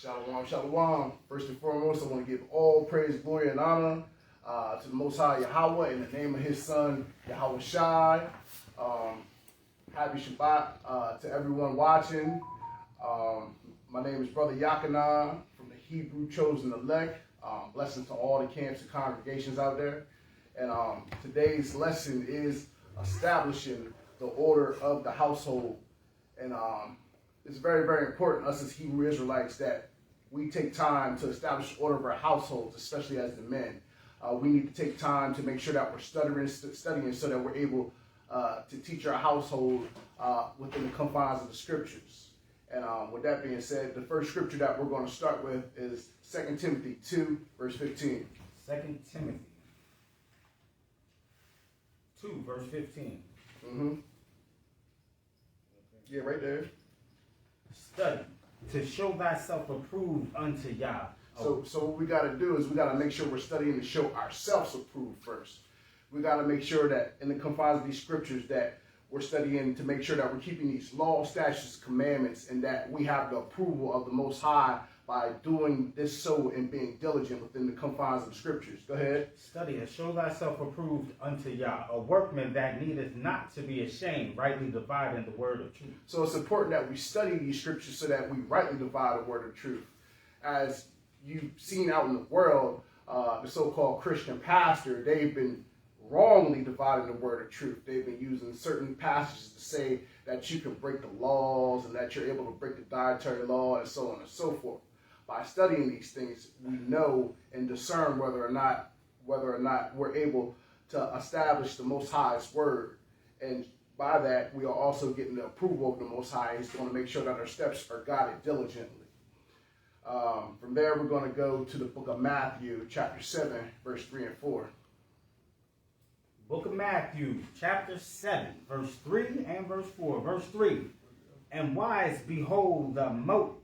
Shalom, shalom. First and foremost, I want to give all praise, glory, and honor to the Most High Yahweh in the name of His Son, Yahweh Shai. Happy Shabbat to everyone watching. My name is Brother Yakanan from the Hebrew Chosen Elect. Blessings to all the camps and congregations out there. And today's lesson is establishing the order of the household. And it's very, very important, us as Hebrew Israelites, that we take time to establish the order of our households, especially as the men. We need to take time to make sure that we're studying so that we're able to teach our household within the confines of the scriptures. And with that being said, the first scripture that we're going to start with is 2 Timothy 2, verse 15. 2 Timothy 2, verse 15. Mm-hmm. Yeah, right there. Study to show thyself approved unto Yah. So what we got to do is we got to make sure we're studying to show ourselves approved first. We got to make sure that in the confines of these scriptures that we're studying to make sure that we're keeping these laws, statutes, commandments, and that we have the approval of the Most High by doing this so and being diligent within the confines of the scriptures. Go ahead. Study and show thyself approved unto Yah, a workman that needeth not to be ashamed, rightly dividing the word of truth. So it's important that we study these scriptures so that we rightly divide the word of truth. As you've seen out in the world, the so-called Christian pastor, they've been wrongly dividing the word of truth. They've been using certain passages to say that you can break the laws and that you're able to break the dietary law and so on and so forth. By studying these things, we know and discern whether or not we're able to establish the Most High's word. And by that, we are also getting the approval of the Most High. He's going to make sure that our steps are guided diligently. From there, we're going to go to the book of Matthew, chapter 7, verse 3 and 4. Book of Matthew, chapter 7, verse 3 and verse 4. Verse 3, and wise behold the mote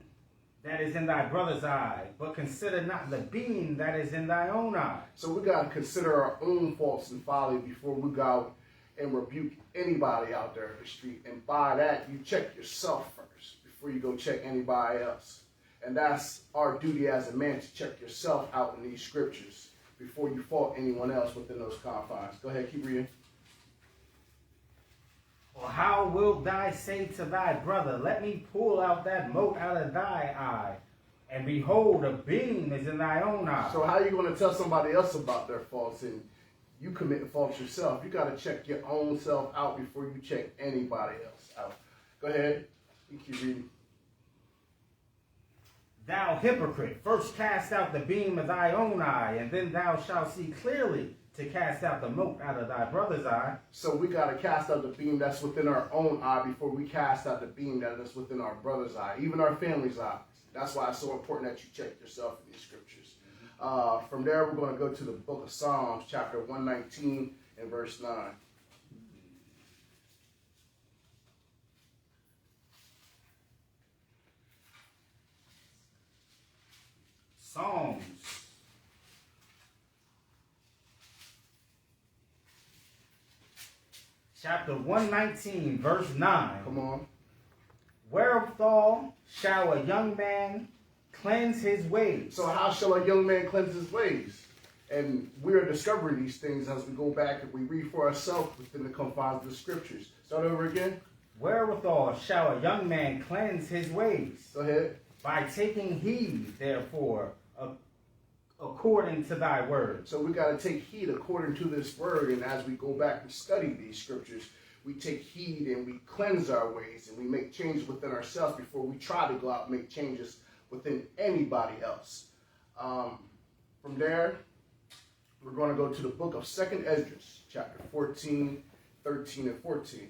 that is in thy brother's eye, but consider not the beam that is in thy own eye. So we got to consider our own faults and folly before we go out and rebuke anybody out there in the street. And by that, you check yourself first before you go check anybody else. And that's our duty as a man, to check yourself out in these scriptures before you fault anyone else within those confines. Go ahead, keep reading. Or how wilt thou say to thy brother, let me pull out that mote out of thy eye, and behold, a beam is in thy own eye? So how are you going to tell somebody else about their faults and you commit faults yourself? You got to check your own self out before you check anybody else out. Go ahead, you keep reading. Thou hypocrite, first cast out the beam of thy own eye, and then thou shalt see clearly to cast out the mote out of thy brother's eye. So we got to cast out the beam that's within our own eye before we cast out the beam that is within our brother's eye, even our family's eyes. That's why it's so important that you check yourself in these scriptures. From there, we're going to go to the book of Psalms, chapter 119 and verse 9. Psalms chapter 119, verse 9. Come on. Wherewithal shall a young man cleanse his ways? So how shall a young man cleanse his ways? And we are discovering these things as we go back and we read for ourselves within the confines of the scriptures. Start over again. Wherewithal shall a young man cleanse his ways? Go ahead. By taking heed, therefore, according to thy word. So we got to take heed according to this word. And as we go back and study these scriptures, we take heed and we cleanse our ways and we make changes within ourselves before we try to go out and make changes within anybody else. From there, we're going to go to the book of 2 Esdras, chapter 14, 13, and 14.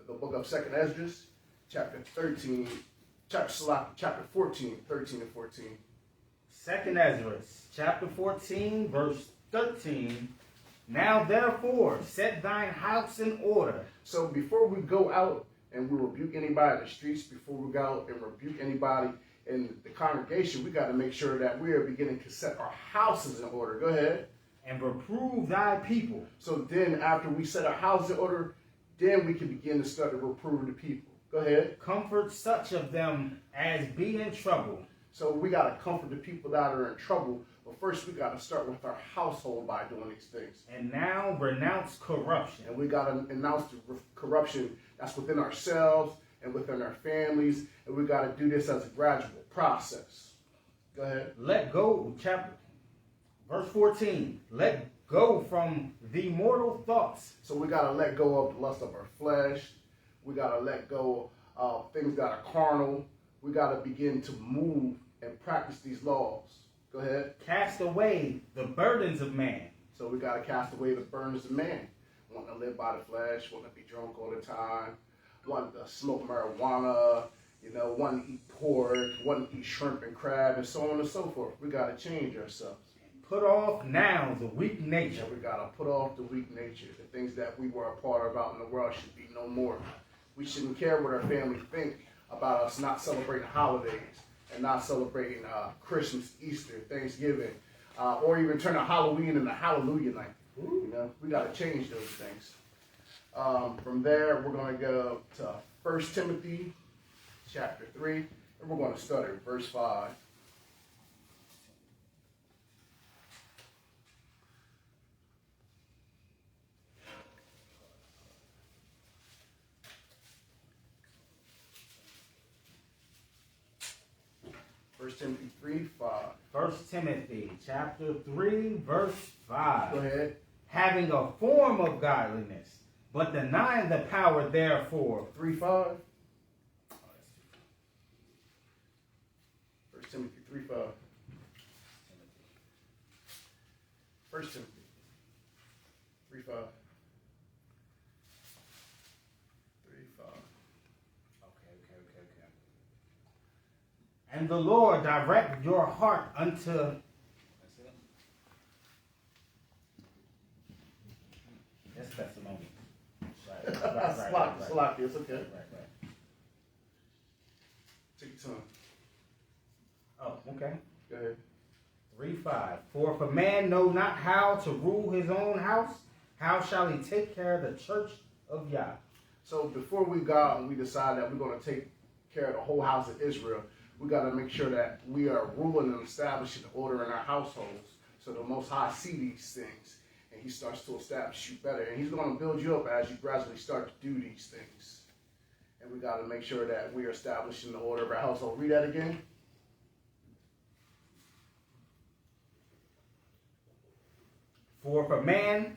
The book of 2 Esdras, chapter 14, 13, and 14. 2 Esdras, chapter 14, verse 13. Now therefore, set thine house in order. So before we go out and we rebuke anybody in the streets, before we go out and rebuke anybody in the congregation, we got to make sure that we are beginning to set our houses in order. Go ahead. And reprove thy people. So then after we set our houses in order, then we can begin to start to reprove the people. Go ahead. Comfort such of them as be in trouble. So we got to comfort the people that are in trouble. But first, we got to start with our household by doing these things. And now renounce corruption. And we got to renounce the corruption that's within ourselves and within our families. And we got to do this as a gradual process. Go ahead. Let go, verse 14. Let go from the mortal thoughts. So we got to let go of the lust of our flesh. We got to let go of things that are carnal. We got to begin to move and practice these laws. Go ahead. Cast away the burdens of man. So we got to cast away the burdens of man. Wanting to live by the flesh, wanting to be drunk all the time, wanting to smoke marijuana, wanting to eat pork, wanting to eat shrimp and crab, and so on and so forth. We got to change ourselves. Put off now the weak nature. We got to put off the weak nature. The things that we were a part of out in the world should be no more. We shouldn't care what our family think about us not celebrating holidays and not celebrating Christmas, Easter, Thanksgiving, or even turning Halloween into Hallelujah night. We got to change those things. From there, we're going to go to 1 Timothy chapter 3, and we're going to start at verse 5. Timothy 3:5. 1 Timothy chapter 3, verse 5. Go ahead. Having a form of godliness, but denying the power therefore. 3:5. 1 Timothy 3:5. 1 Timothy 3:5. 3:5. And the Lord direct your heart unto. That's Thessalonians. Right. It's okay. Right. Take your time. Oh, okay. Go ahead. 3:5. For if a man know not how to rule his own house, how shall he take care of the church of Yah? So before we go and we decide that we're going to take care of the whole house of Israel, we got to make sure that we are ruling and establishing order in our households. So the Most High see these things, and He starts to establish you better. And He's going to build you up as you gradually start to do these things. And we got to make sure that we are establishing the order of our household. Read that again. For if a man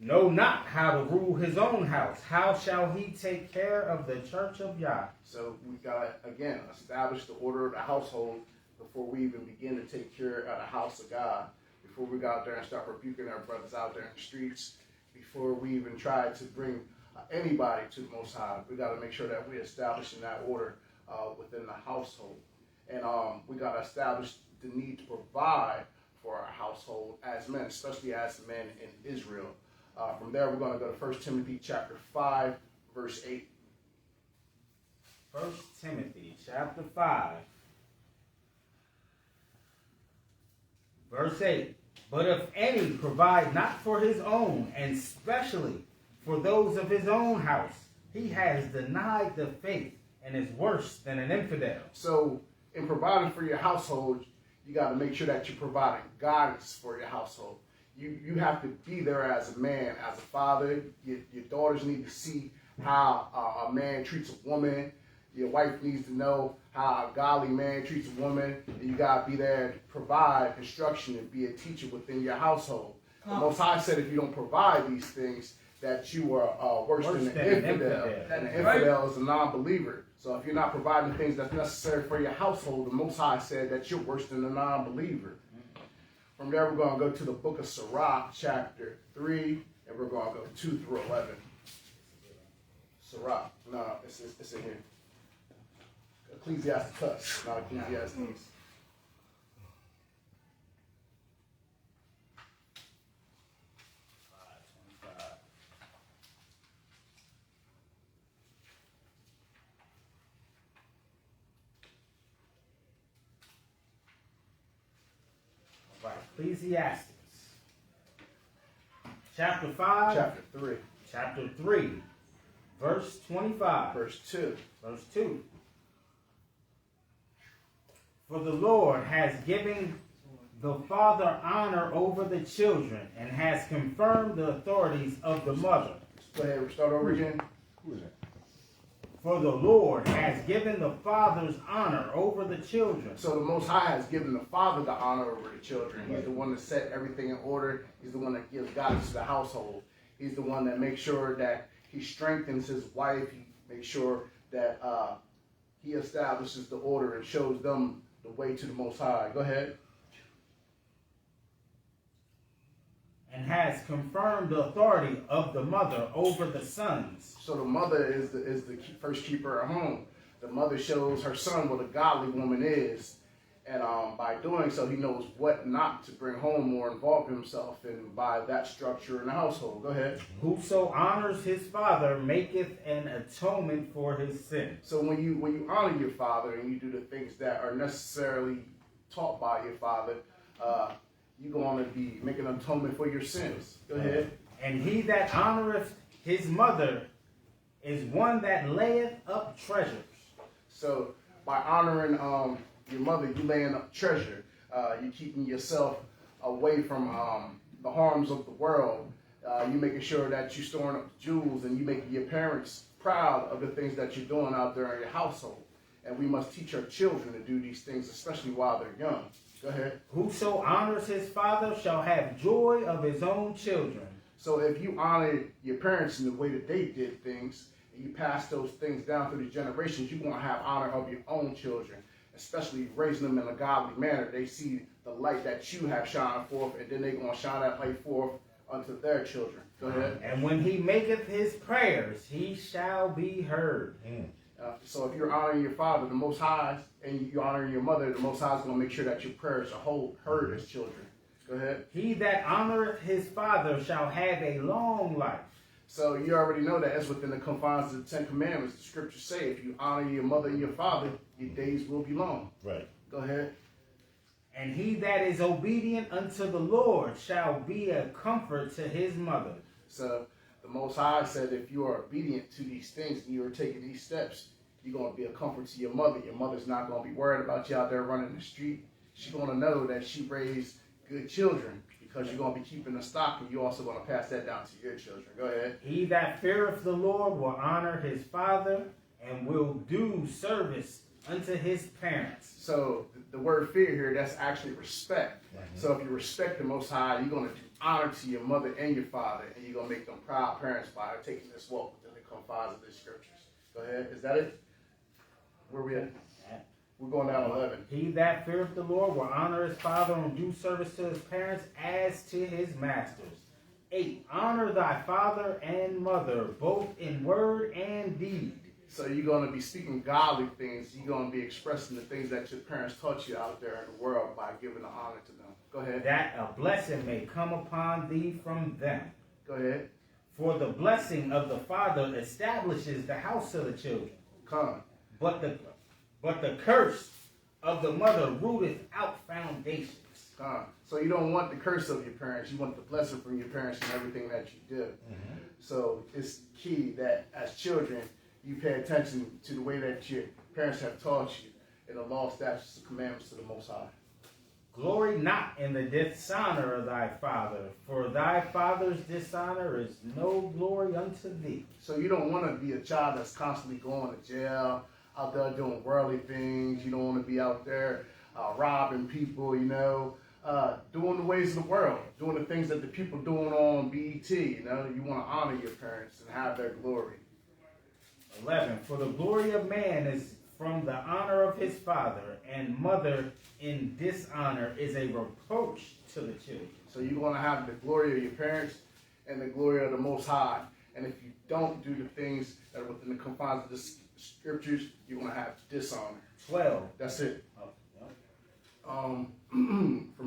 know not how to rule his own house, how shall he take care of the church of Yah? So we got to, again, establish the order of the household before we even begin to take care of the house of God, before we go out there and start rebuking our brothers out there in the streets, before we even try to bring anybody to the Most High. We got to make sure that we're establishing that order within the household. And we got to establish the need to provide for our household as men, especially as men in Israel. From there, we're going to go to 1 Timothy chapter 5, verse 8. 1 Timothy chapter 5, verse 8. But if any provide not for his own, and specially for those of his own house, he has denied the faith and is worse than an infidel. So in providing for your household, you got to make sure that you're providing guidance for your household. You have to be there as a man, as a father. Your daughters need to see how a man treats a woman. Your wife needs to know how a godly man treats a woman. And you got to be there to provide instruction and be a teacher within your household. The Most High said if you don't provide these things, that you are worse than an infidel. And an infidel is a non-believer. So if you're not providing things that's necessary for your household, the Most High said that you're worse than a non-believer. From there, we're going to go to the book of Sirach, chapter 3, and we're going to go 2 through 11. Sirach. No, it's in here. Ecclesiasticus, not Ecclesiastes. Ecclesiastes chapter 5, chapter 3, verse 25, verse 2. Verse 2. For the Lord has given the father honor over the children and has confirmed the authorities of the mother. Go ahead, start over again. Who is that? For the Lord has given the father's honor over the children. So the Most High has given the father the honor over the children. He's the one that set everything in order. He's the one that gives guidance to the household. He's the one that makes sure that he strengthens his wife. He makes sure that he establishes the order and shows them the way to the Most High. Go ahead. And has confirmed the authority of the mother over the sons. So the mother is the first keeper at home. The mother shows her son what a godly woman is. And by doing so, he knows what not to bring home or involve himself in by that structure in the household. Go ahead. Whoso honors his father maketh an atonement for his sin. So when you honor your father and you do the things that are necessarily taught by your father, you're going to be making an atonement for your sins. Go ahead. And he that honoreth his mother is one that layeth up treasures. So by honoring your mother, you laying up treasure. You're keeping yourself away from the harms of the world. You're making sure that you're storing up jewels, and you making your parents proud of the things that you're doing out there in your household. And we must teach our children to do these things, especially while they're young. Go ahead. Whoso honors his father shall have joy of his own children. So if you honor your parents in the way that they did things, and you pass those things down through the generations, you're going to have honor of your own children, especially raising them in a godly manner. They see the light that you have shined forth, and then they're going to shine that light forth unto their children. Go ahead. And when he maketh his prayers, he shall be heard. So if you're honoring your father, the Most High, and you're honoring your mother, the Most High is going to make sure that your prayers are heard as children. Go ahead. He that honoreth his father shall have a long life. So you already know that it's within the confines of the Ten Commandments. The scriptures say if you honor your mother and your father, your days will be long. Right. Go ahead. And he that is obedient unto the Lord shall be a comfort to his mother. So the Most High said if you are obedient to these things and you are taking these steps, you're going to be a comfort to your mother. Your mother's not going to be worried about you out there running the street. She's going to know that she raised good children because you're going to be keeping the stock, and you're also going to pass that down to your children. Go ahead. He that feareth the Lord will honor his father and will do service unto his parents. So the word fear here, that's actually respect. So if you respect the Most High, you're going to do honor to your mother and your father, and you're going to make them proud parents by taking this walk within the confines of the scriptures. Go ahead. Is that it? Where we at? We're going down 11. He that feareth the Lord will honor his father and do service to his parents as to his masters. 8. Honor thy father and mother, both in word and deed. So you're going to be speaking godly things. You're going to be expressing the things that your parents taught you out there in the world by giving the honor to them. Go ahead. That a blessing may come upon thee from them. Go ahead. For the blessing of the father establishes the house of the children. Come. But the curse of the mother rooteth out foundations. Come. So you don't want the curse of your parents. You want the blessing from your parents and everything that you do. So it's key that as children, you pay attention to the way that your parents have taught you in the law, statutes, and commandments to the Most High. Glory not in the dishonor of thy father, for thy father's dishonor is no glory unto thee. So you don't want to be a child that's constantly going to jail, out there doing worldly things. You don't want to be out there robbing people, doing the ways of the world, doing the things that the people doing on BET. You want to honor your parents and have their glory. 11. For the glory of man is from the honor of his father, and mother in dishonor is a reproach to the children. So you're going to have the glory of your parents and the glory of the Most High. And if you don't do the things that are within the confines of the scriptures, you're going to have dishonor. 12. That's it. From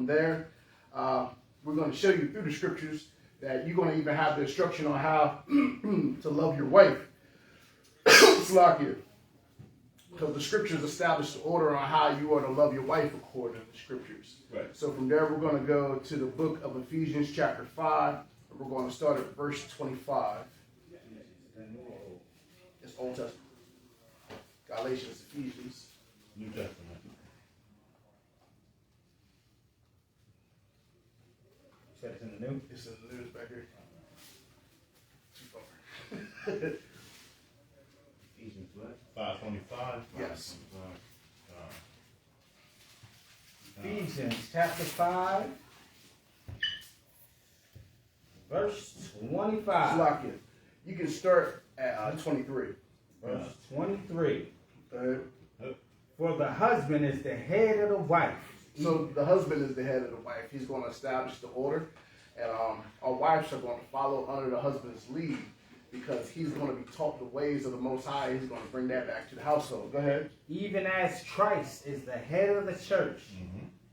there, we're going to show you through the scriptures that you're going to even have the instruction on how to love your wife. Slakia. Because the scriptures establish the order on how you are to love your wife according to the scriptures. Right. So from there, we're going to go to the book of Ephesians chapter 5. And we're going to start at verse 25. It's Old Testament. Galatians, Ephesians. New Testament. the new? It's in the news back here. Too far. Ephesians what? 5:25. Yes. Ephesians chapter 5, verse 25. Slock it. You can start at 23. Verse 23. Go ahead. For the husband is the head of the wife. So the husband is the head of the wife. He's going to establish the order. And our wives are going to follow under the husband's lead because he's going to be taught the ways of the Most High. He's going to bring that back to the household. Go ahead. Even as Christ is the head of the church,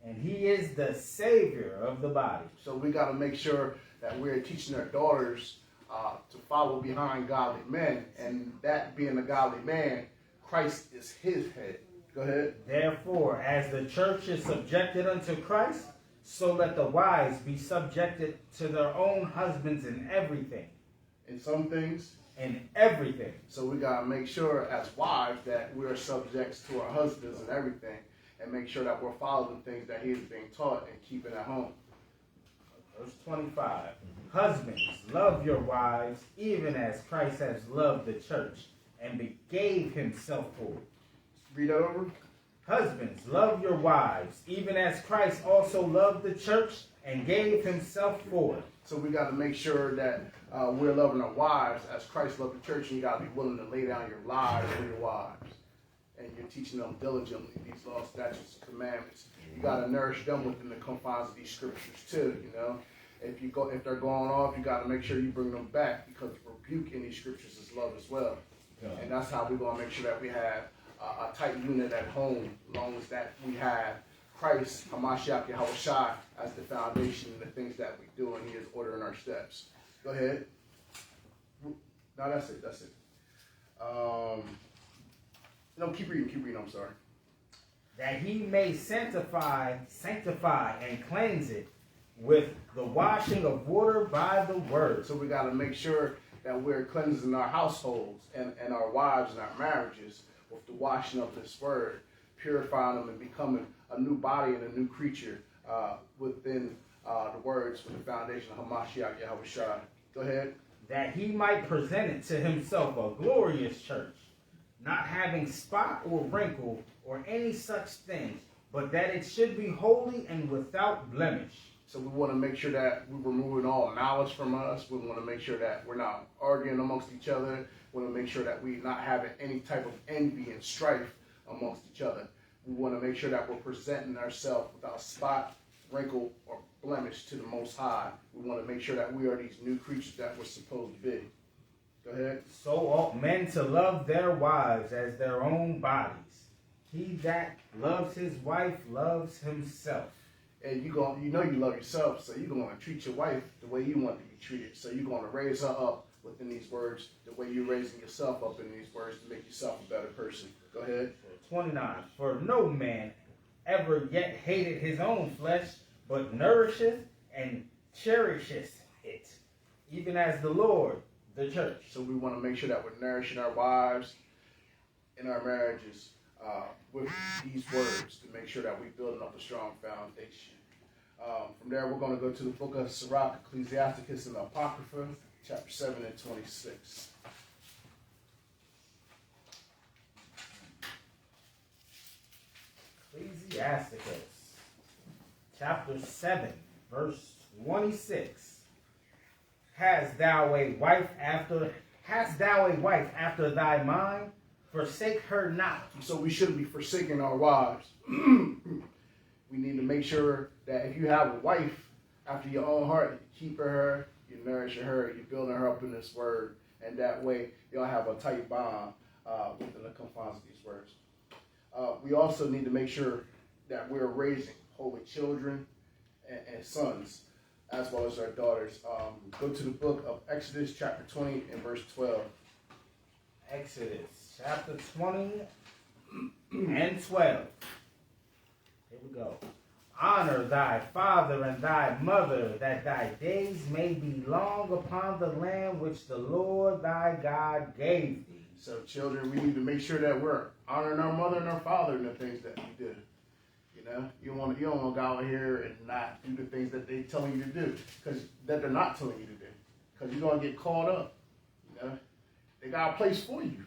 and he is the Savior of the body. So we got to make sure that we're teaching our daughters to follow behind godly men. And that being a godly man, Christ is his head. Go ahead. Therefore, as the church is subjected unto Christ, so let the wives be subjected to their own husbands in everything. In some things. In everything. So we got to make sure as wives that we're subjects to our husbands and everything, and make sure that we're following things that he is being taught and keeping at home. Verse 25. Husbands, love your wives, even as Christ has loved the church and gave himself for it. Read that over. Husbands, love your wives, even as Christ also loved the church and gave himself for it. So we got to make sure that we're loving our wives as Christ loved the church, and you got to be willing to lay down your lives for your wives. And you're teaching them diligently these laws, statutes, and commandments. You got to nourish them within the confines of these scriptures too. You know, if they're going off, you got to make sure you bring them back because rebuke in these scriptures is love as well. And that's how we're going to make sure that we have a tight unit at home, as long as that we have Christ, Hamashiach, Yahushua, as the foundation and the things that we do, and he is ordering our steps. Go ahead. No, that's it. No, keep reading, I'm sorry. That he may sanctify and cleanse it with the washing of water by the word. So we got to make sure that we're cleansing our households and our wives and our marriages with the washing of this word, purifying them and becoming a new body and a new creature within the words for the foundation of Hamashiach Yahushua. Go ahead. That he might present it to himself a glorious church, not having spot or wrinkle or any such thing, but that it should be holy and without blemish. So we want to make sure that we're removing all knowledge from us. We want to make sure that we're not arguing amongst each other. We want to make sure that we're not having any type of envy and strife amongst each other. We want to make sure that we're presenting ourselves without spot, wrinkle, or blemish to the Most High. We want to make sure that we are these new creatures that we're supposed to be. Go ahead. So ought men to love their wives as their own bodies. He that loves his wife loves himself. And you know you love yourself, so you're going to treat your wife the way you want to be treated. So you're going to raise her up within these words the way you're raising yourself up in these words to make yourself a better person. Go ahead. 29. For no man ever yet hated his own flesh, but nourisheth and cherisheth it, even as the Lord, the church. So we want to make sure that we're nourishing our wives in our marriages with these words to make sure that we're building up a strong foundation. From there, we're going to go to the book of Sirach, Ecclesiasticus, and the Apocrypha, chapter 7 and 26. Ecclesiasticus, chapter 7, verse 26. Hast thou a wife after thy mind? Forsake her not. So we shouldn't be forsaking our wives. We need to make sure that if you have a wife after your own heart, you keep her, you nourish her, you're building her up in this word, and that way you'll have a tight bond within the confines of these words. We also need to make sure that we're raising holy children and sons, as well as our daughters. Go to the book of Exodus, chapter 20, and verse 12. Exodus, chapter 20 and 12. Here we go. Honor thy father and thy mother, that thy days may be long upon the land which the Lord thy God gave thee. So children, we need to make sure that we're honoring our mother and our father in the things that we do. You know, you don't want to go out here and not do the things that they're telling you to do, because that they're not telling you to do, because you're gonna get caught up. You know, they got a place for you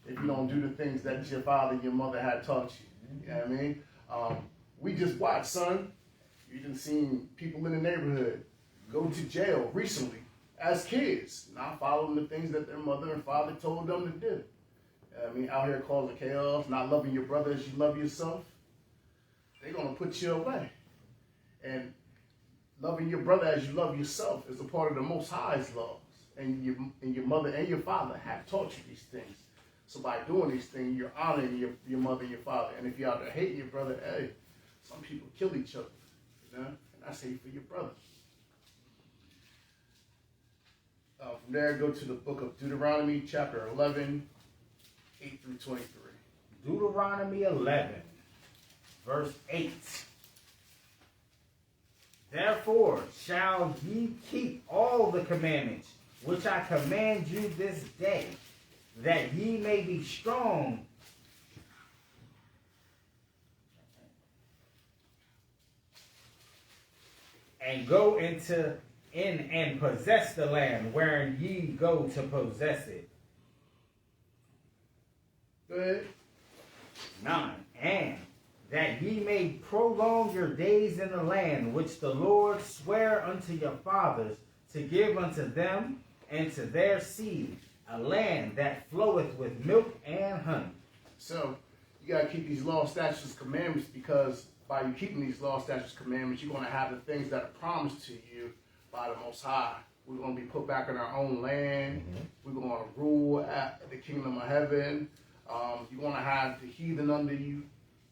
if you don't do the things that your father and your mother had taught you. You know what I mean? We just watched, son. You done seen people in the neighborhood go to jail recently as kids, not following the things that their mother and father told them to do. You know what I mean, out here causing chaos, not loving your brother as you love yourself. They're going to put you away. And loving your brother as you love yourself is a part of the Most High's laws. And your mother and your father have taught you these things. So by doing these things, you're honoring your mother and your father. And if you're out there hating your brother, hey, some people kill each other. You know? And that's hate for your brother. From there, go to the book of Deuteronomy, chapter 11, 8 through 23. Deuteronomy 11. Verse 8. Therefore shall ye keep all the commandments which I command you this day, that ye may be strong and go in and possess the land wherein ye go to possess it. Go ahead. 9. And that ye may prolong your days in the land which the Lord sware unto your fathers to give unto them and to their seed, a land that floweth with milk and honey. So, you got to keep these law, statutes, commandments, because by you keeping these law, statutes, commandments, you're going to have the things that are promised to you by the Most High. We're going to be put back in our own land. We're going to rule at the kingdom of heaven. You're going to have the heathen under you.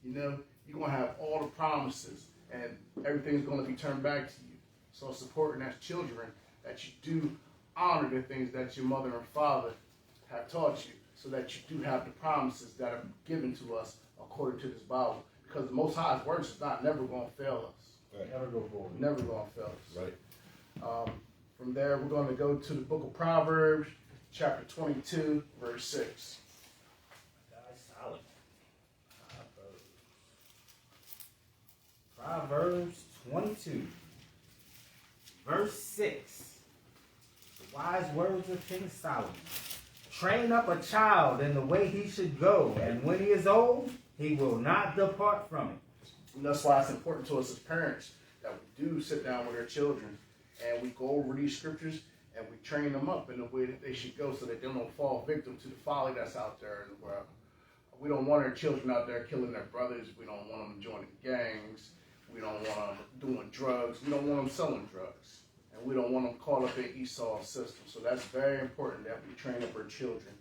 You know, you're going to have all the promises, and everything's going to be turned back to you. So it's important as children that you do honor the things that your mother and father have taught you, so that you do have the promises that are given to us according to this Bible. Because the Most High's words is never going to fail us. Right. Never go forward. Never going to fail us. Right. From there, we're going to go to the book of Proverbs, chapter 22, verse 6. Solid. Proverbs 22, verse 6. The wise words of King Solomon. Train up a child in the way he should go, and when he is old, he will not depart from it. And that's why it's important to us as parents that we do sit down with our children and we go over these scriptures and we train them up in the way that they should go, so that they don't fall victim to the folly that's out there in the world. We don't want our children out there killing their brothers. We don't want them joining gangs. We don't want them doing drugs. We don't want them selling drugs. And we don't want them caught up in Esau's system. So that's very important that we train up our children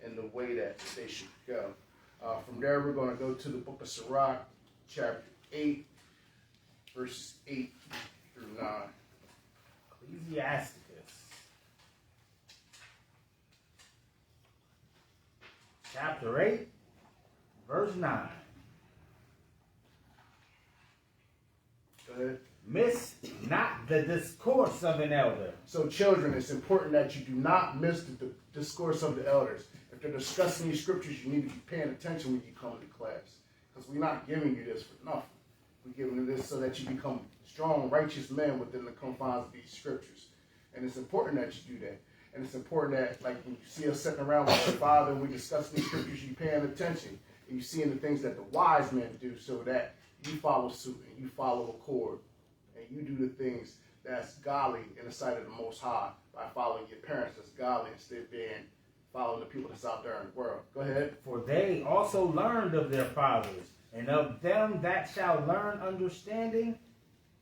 in the way that they should go. From there, we're going to go to the book of Sirach, chapter 8, verses 8 through 9. Ecclesiasticus, chapter 8, verse 9. Go ahead. Miss not the discourse of an elder. So children, it's important that you do not miss the discourse of the elders. If they're discussing these scriptures, you need to be paying attention when you come to class. Because we're not giving you this for nothing. We're giving you this so that you become strong, righteous men within the confines of these scriptures. And it's important that you do that. And it's important that, like, when you see us sitting around with your father and we discuss these scriptures, you're paying attention. And you're seeing the things that the wise men do, so that you follow suit and you follow accord. And you do the things that's godly in the sight of the Most High by following your parents that's godly, instead of being following the people that's out there in the world. Go ahead. For they also learned of their fathers, and of them that shall learn understanding,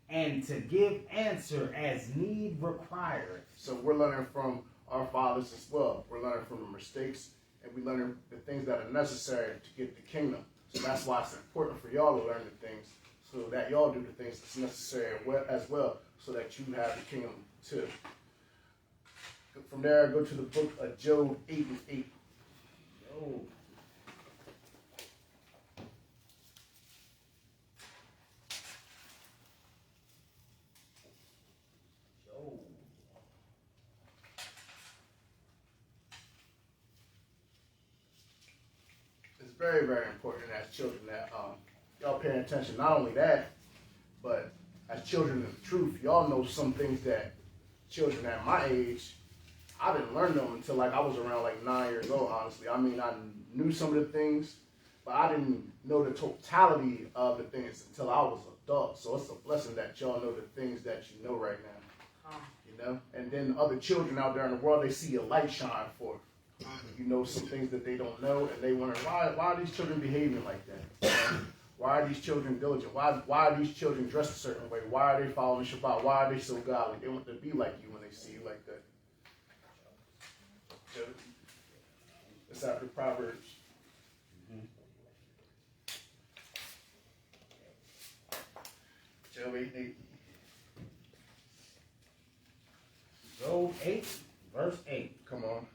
and to give answer as need requireth. So we're learning from our fathers as well. We're learning from the mistakes, and we're learning the things that are necessary to get the kingdom. So that's why it's important for y'all to learn the things, so that y'all do the things that's necessary as well, so that you have the kingdom too. From there, I go to the book of Job 8 and 8. Job. It's very, very important as children that y'all paying attention. Not only that, but as children of the truth, y'all know some things that children at my age, I didn't learn them until like I was around like 9 years old, honestly. I mean, I knew some of the things, but I didn't know the totality of the things until I was an adult. So it's a blessing that y'all know the things that you know right now. You know? And then other children out there in the world, they see a light shine forth. You know some things that they don't know, and they wonder, why are these children behaving like that? Why are these children diligent? Why are these children dressed a certain way? Why are they following Shabbat? Why are they so godly? They want to be like you when they see you like that. It's after Proverbs. Job 8:8. Job 8, verse 8. Come on.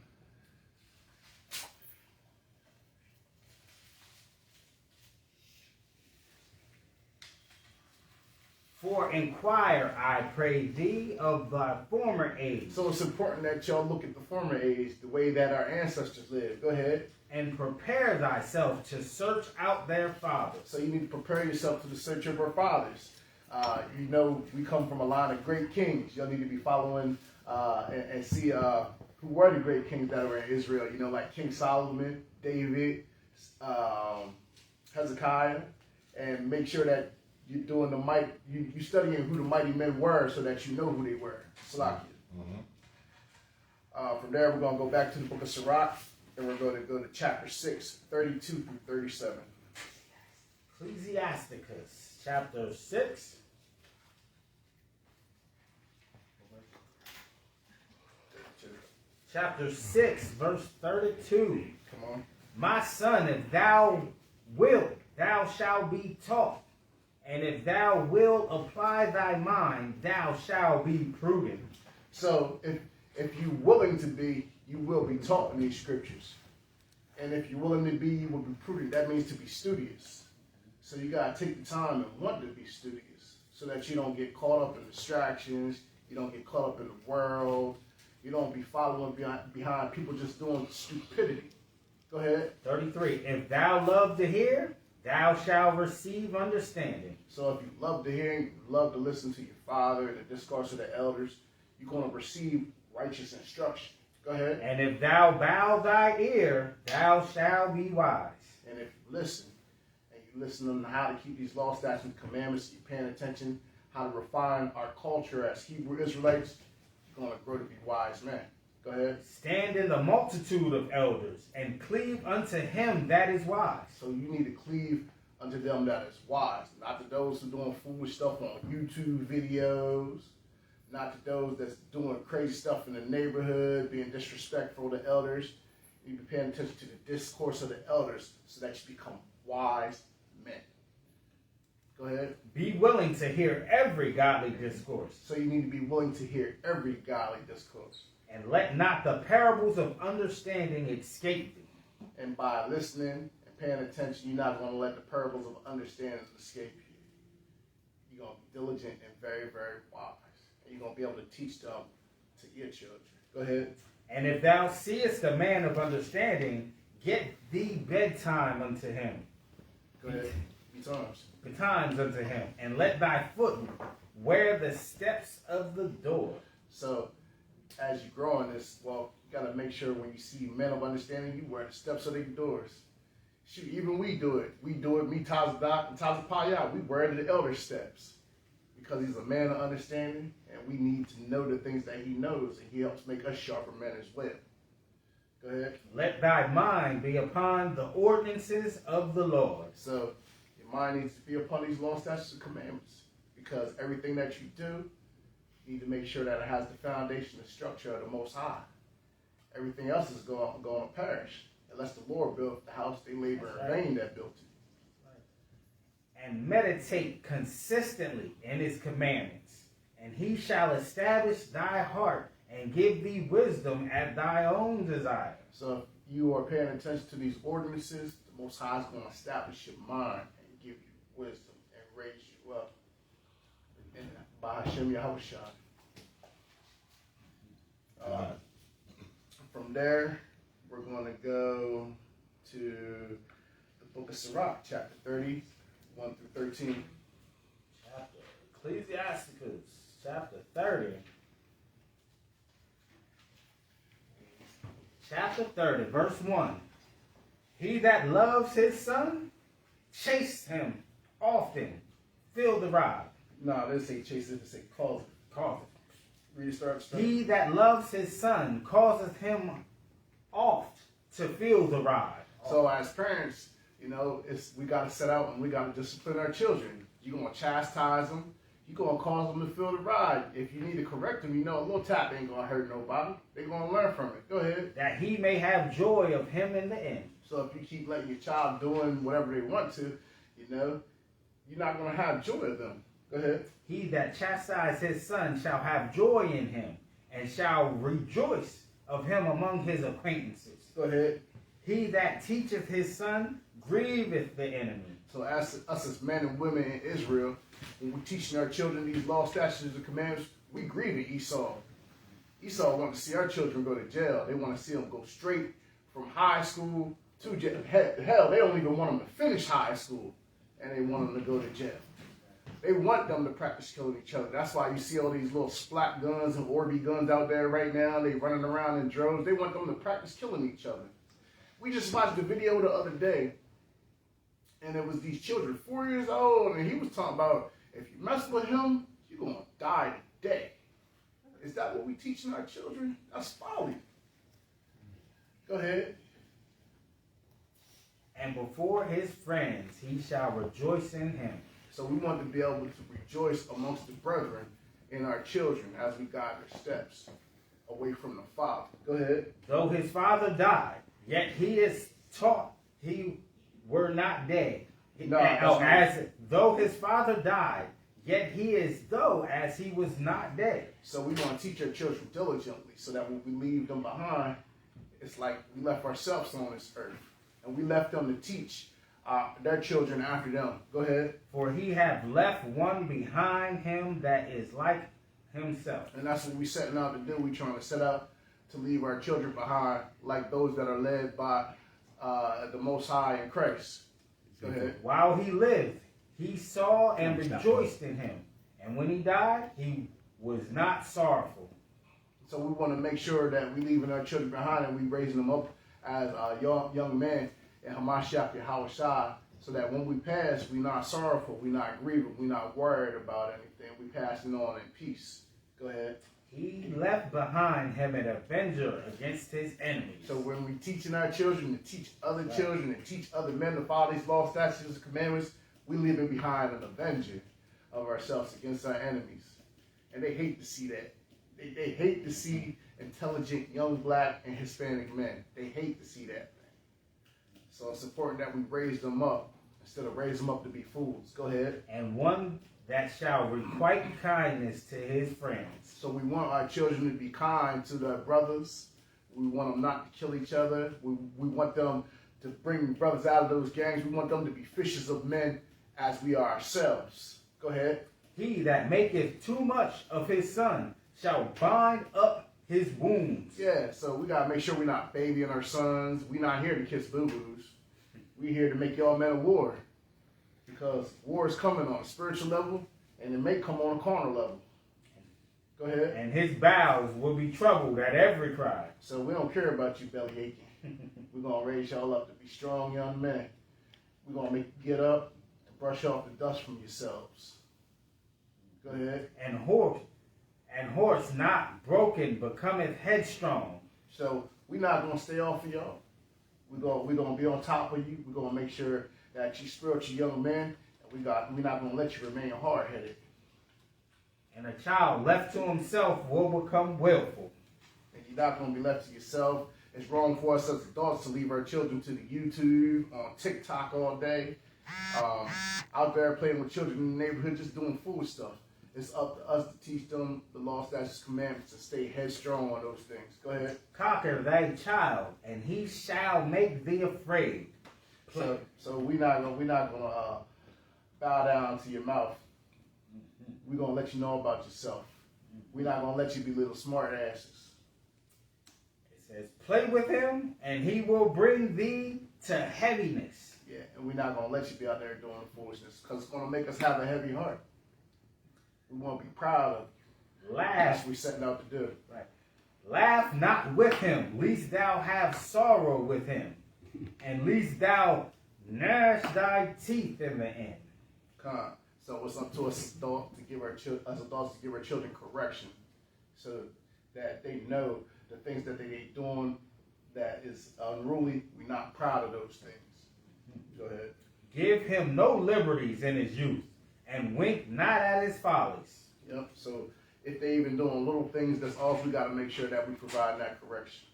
For inquire, I pray thee, of thy former age. So it's important that y'all look at the former age, the way that our ancestors lived. Go ahead. And prepare thyself to search out their fathers. So you need to prepare yourself to the search of our fathers. You know, we come from a line of great kings. Y'all need to be following and see who were the great kings that were in Israel. You know, like King Solomon, David, Hezekiah, and make sure that you're doing you studying who the mighty men were so that you know who they were. Salakia. From there, we're going to go back to the book of Sirach, and we're going to go to chapter 6, 32 through 37. Ecclesiasticus, chapter 6. Chapter 6, verse 32. Come on. My son, if thou wilt, thou shalt be taught. And if thou wilt apply thy mind, thou shalt be prudent. So if you're willing to be, you will be taught in these scriptures. And if you're willing to be, you will be prudent. That means to be studious. So you got to take the time and want to be studious so that you don't get caught up in distractions. You don't get caught up in the world. You don't be following behind people just doing stupidity. Go ahead. 33. If thou love to hear, thou shalt receive understanding. So if you love to hear, you love to listen to your father and the discourse of the elders, you're going to receive righteous instruction. Go ahead. And if thou bow thy ear, thou shalt be wise. And if you listen, and you listen to how to keep these law, statutes, and commandments, you're paying attention, how to refine our culture as Hebrew Israelites, you're going to grow to be wise men. Go ahead. Stand in the multitude of elders, and cleave unto him that is wise. So you need to cleave unto them that is wise, not to those who are doing foolish stuff on YouTube videos, not to those that's doing crazy stuff in the neighborhood, being disrespectful to elders. You need to be paying attention to the discourse of the elders so that you become wise men. Go ahead. Be willing to hear every godly discourse. So you need to be willing to hear every godly discourse. And let not the parables of understanding escape thee. And by listening and paying attention, you're not going to let the parables of understanding escape you. You're going to be diligent and very, very wise. And you're going to be able to teach them to your children. Go ahead. And if thou seest a man of understanding, get thee bedtime unto him. Go ahead. Betimes. Betimes unto him. And let thy foot wear the steps of the door. So, as you grow in this, well, you got to make sure when you see men of understanding, you wear the steps of their doors. Shoot, even we do it. We do it. Me, Tazadak, and Tazapaya, we wear the elder steps. Because he's a man of understanding, and we need to know the things that he knows, and he helps make us sharper men as well. Go ahead. Let thy mind be upon the ordinances of the Lord. So, your mind needs to be upon these law, statutes, and commandments. Because everything that you do, you need to make sure that it has the foundation and structure of the Most High. Everything else is going to perish. Unless the Lord built the house, they labor in vain that built it. And meditate consistently in his commandments, and he shall establish thy heart and give thee wisdom at thy own desire. So if you are paying attention to these ordinances, the Most High is going to establish your mind and give you wisdom and raise you up. And by Hashem Yahushua. From there, we're going to go to the book of Sirach, chapter 31. 1 through 13. Ecclesiasticus, chapter 30. Chapter 30, verse 1. He that loves his son, chase him often, fill the rod. No, they say chase it, they say cause it. Cause it. Read start. He that loves his son causeth him oft to feel the rod. So as parents, we got to set out and we got to discipline our children. You're going to chastise them. You're going to cause them to feel the rod. If you need to correct them, a little tap ain't going to hurt nobody. They're going to learn from it. Go ahead. That he may have joy of him in the end. So if you keep letting your child doing whatever they want to, you're not going to have joy of them. Go ahead. He that chastises his son shall have joy in him, and shall rejoice of him among his acquaintances. Go ahead. He that teacheth his son grieveth the enemy. So as us as men and women in Israel, when we're teaching our children these law, statutes, and commandments, we grieve at Esau. Esau wants to see our children go to jail. They want to see them go straight from high school to jail. Hell, they don't even want them to finish high school, and they want them to go to jail. They want them to practice killing each other. That's why you see all these little splat guns and Orby guns out there right now. They running around in droves. They want them to practice killing each other. We just watched a video the other day, and it was these children, 4 years old, and he was talking about, if you mess with him, you're going to die today. Is that what we teaching our children? That's folly. Go ahead. And before his friends he shall rejoice in him. So we want to be able to rejoice amongst the brethren in our children as we guide their steps away from the Father. Go ahead. Though his father died, yet he is taught he were not dead. Though his father died, yet he is though as he was not dead. So we want to teach our children diligently so that when we leave them behind, it's like we left ourselves on this earth. And we left them to teach their children after them. Go ahead. For he have left one behind him that is like himself. And that's what we're setting out to do. We're trying to set out to leave our children behind like those that are led by the Most High in Christ. Go ahead. While he lived, he saw and rejoiced in him. And when he died, he was not sorrowful. So we want to make sure that we leaving our children behind and we raising them up as young men in Hamashiach Yahushua, so that when we pass, we're not sorrowful, we're not grieving, we're not worried about anything. We're passing on in peace. Go ahead. He left behind him an avenger against his enemies. So when we're teaching our children to teach other children and teach other men to follow these law, statutes, and commandments, we're leaving behind an avenger of ourselves against our enemies. And they hate to see that. They hate to see intelligent young black and Hispanic men. They hate to see that. So it's important that we raise them up instead of raise them up to be fools. Go ahead. And one that shall requite kindness to his friends. So we want our children to be kind to their brothers. We want them not to kill each other. We want them to bring brothers out of those gangs. We want them to be fishers of men as we are ourselves. Go ahead. He that maketh too much of his son shall bind up his wounds. Yeah, so we got to make sure we're not babying our sons. We're not here to kiss boo-boos. We're here to make y'all men of war. Because war is coming on a spiritual level, and it may come on a carnal level. Go ahead. And his bowels will be troubled at every cry. So we don't care about you belly aching. We're going to raise y'all up to be strong young men. We're going to make you get up and brush off the dust from yourselves. Go ahead. And horse not broken becometh headstrong. So we're not going to stay off of y'all. We're going to be on top of you. We're going to make sure that you spiritual young men, and we're not going to let you remain hard-headed. And a child left to himself will become willful. And you're not going to be left to yourself. It's wrong for us as adults to leave our children to the YouTube, on TikTok all day, out there playing with children in the neighborhood, just doing foolish stuff. It's up to us to teach them the law, statutes, commandments, to stay headstrong on those things. Go ahead. Conquer thy child, and he shall make thee afraid. So we're not gonna bow down to your mouth. We're gonna let you know about yourself. We're not gonna let you be little smart asses. It says, play with him, and he will bring thee to heaviness. Yeah, and we're not going to let you be out there doing foolishness because it's going to make us have a heavy heart. We want to be proud of Laugh. what we're setting out to do. Right. Laugh not with him, lest thou have sorrow with him, and lest thou gnash thy teeth in the end. So it's up to us adults to give our children correction, so that they know the things that they doing that is unruly. We're not proud of those things. Go ahead. Give him no liberties in his youth, and wink not at his follies. Yep. So if they even doing little things, that's all we got to make sure that we provide that correction.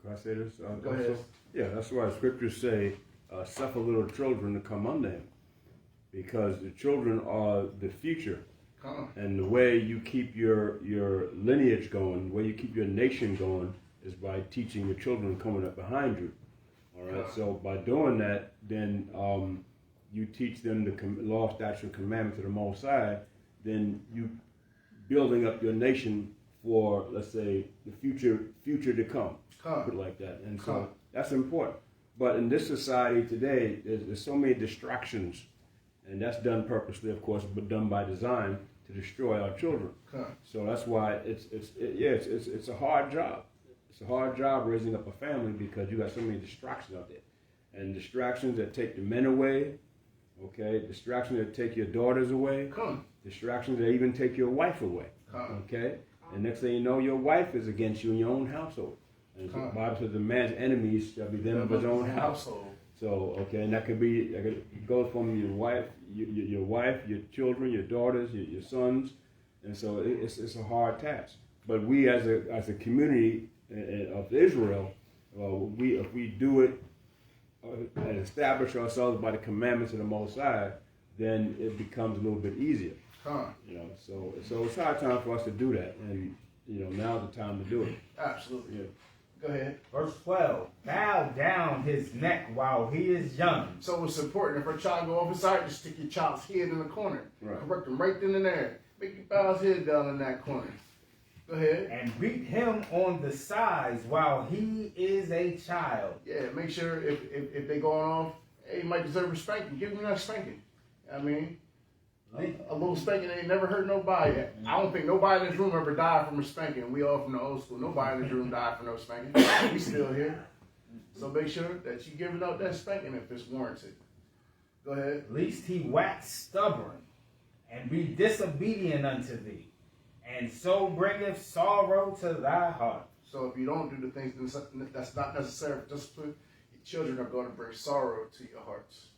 Can I say this? Go ahead. Yeah, that's why scriptures say, suffer little children to come unto him. Because the children are the future. And the way you keep your lineage going, the way you keep your nation going, is by teaching your children coming up behind you. All right. So by doing that, then you teach them the law, statute, and commandments of the Most High. Then you building up your nation for, let's say, the future to come. Put it like that. And so that's important. But in this society today, there's so many distractions, and that's done purposely, of course, but done by design to destroy our children. So that's why it's a hard job. It's a hard job raising up a family because you got so many distractions out there, and distractions that take the men away. Okay, distractions that take your daughters away. Distractions that even take your wife away. Okay, and next thing you know, your wife is against you in your own household. And the Bible says the man's enemies shall be them of his own household. So okay, and that could be it goes from your wife, your children, your daughters, your sons, and so it's a hard task. But we as a community of Israel, if we do it and establish ourselves by the commandments of the Most High, then it becomes a little bit easier. You know, so it's hard time for us to do that, and now's the time to do it. Absolutely. Yeah. Go ahead. Verse 12, bow down his neck while he is young. So it's important. If a child go off his side, just stick your child's head in the corner. Right. Correct him right then and there. Make your child's head down in that corner. Go ahead. And beat him on the sides while he is a child. Yeah, make sure if they going off, hey, you might deserve a spanking. Give them that spanking. I mean, a little spanking ain't never hurt nobody. I don't think nobody in this room ever died from a spanking. We all from the old school. Nobody in this room died from no spanking. We still here. So make sure that you giving out that spanking if it's warranted. Go ahead. Lest he wax stubborn and be disobedient unto thee, and so bringeth sorrow to thy heart. So if you don't do the things that's not necessary for discipline, your children are going to bring sorrow to your hearts.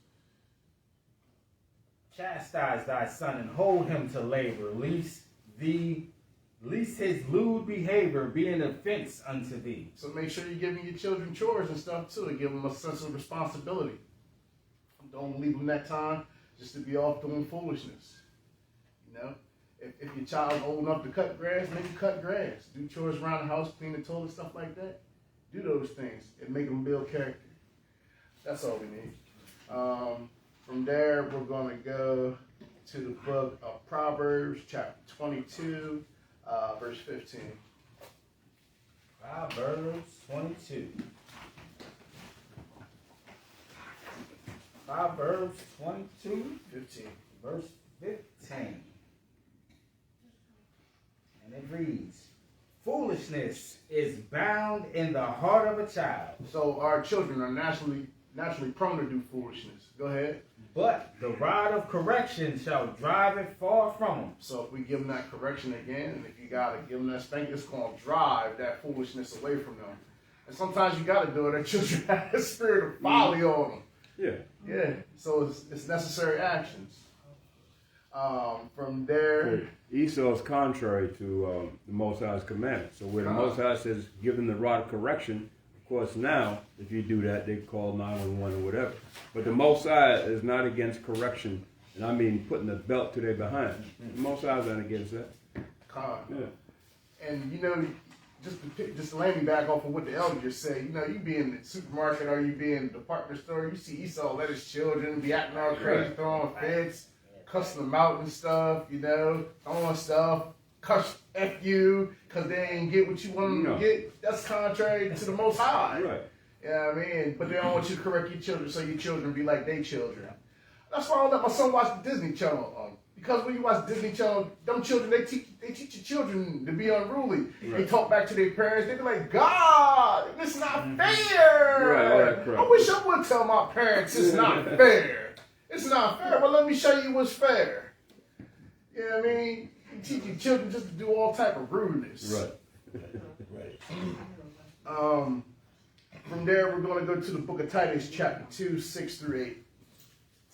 Chastise thy son and hold him to labor, lest his lewd behavior be an offense unto thee. So make sure you're giving your children chores and stuff too, and give them a sense of responsibility. Don't leave them that time just to be off doing foolishness. If your child's old enough to cut grass, maybe cut grass. Do chores around the house, clean the toilet, stuff like that. Do those things and make them build character. That's all we need. From there, we're going to go to the book of Proverbs, chapter 22, verse 15. Proverbs 22. Proverbs 22, 15. verse 15. And it reads, foolishness is bound in the heart of a child. So our children are naturally prone to do foolishness. Go ahead. But the rod of correction shall drive it far from them. So if we give them that correction again, and if you got to give them that spanking, it's going to drive that foolishness away from them. And sometimes you got to do it. Our children have a spirit of folly on them. Yeah. So it's necessary actions. From there, Esau is contrary to the Most High's commandment. So where the Most High says, give them the rod of correction, of course now, if you do that, they call 911 or whatever. But the Most High is not against correction, and I mean putting the belt to their behind. The Most High is not against that. Yeah. And just to lay me back off of what the elder just said, you be in the supermarket or you be in the department store, you see Esau let his children be acting all crazy, throwing fits, cussing them out and stuff, throwing stuff, cuss F you, because they ain't get what you want them to get. That's contrary to the Most High. Right. Yeah, I mean, but they don't want you to correct your children so your children be like their children. That's why I don't let my son watch the Disney Channel. Because when you watch Disney Channel, them children, they teach your children to be unruly. Right. They talk back to their parents. They be like, God, it's not fair. Right, I wish I would tell my parents it's not fair. It's not fair, but let me show you what's fair. You know what I mean? You teach your children just to do all type of rudeness. Right. From there, we're going to go to the book of Titus, chapter 2, 6 through 8.